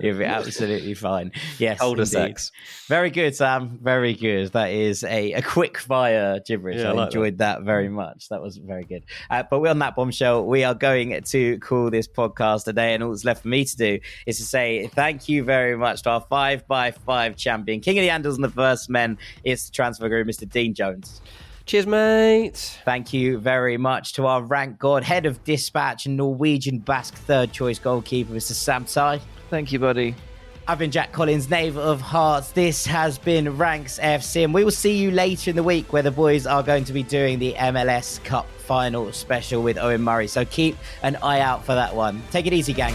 He'll be absolutely fine. Yes, cul-de-sacs. Very good, Sam. Very good. That is a quick fire gibberish. I enjoyed that very much. That was very good. But we're on that bombshell. We are going to call this podcast today, and all that's left for me to do is to say thank you very much to our 5x5 champion, King of the Andals and the First Men. It's the transfer guru, Mr. Dean Jones. Cheers, mate. Thank you very much to our rank god, head of dispatch and Norwegian Basque third choice goalkeeper, Mr. Sam Tsai. Thank you, buddy. I've been Jack Collins, Knave of Hearts. This has been Ranks FC, and we will see you later in the week where the boys are going to be doing the MLS Cup final special with Owen Murray. So keep an eye out for that one. Take it easy, gang.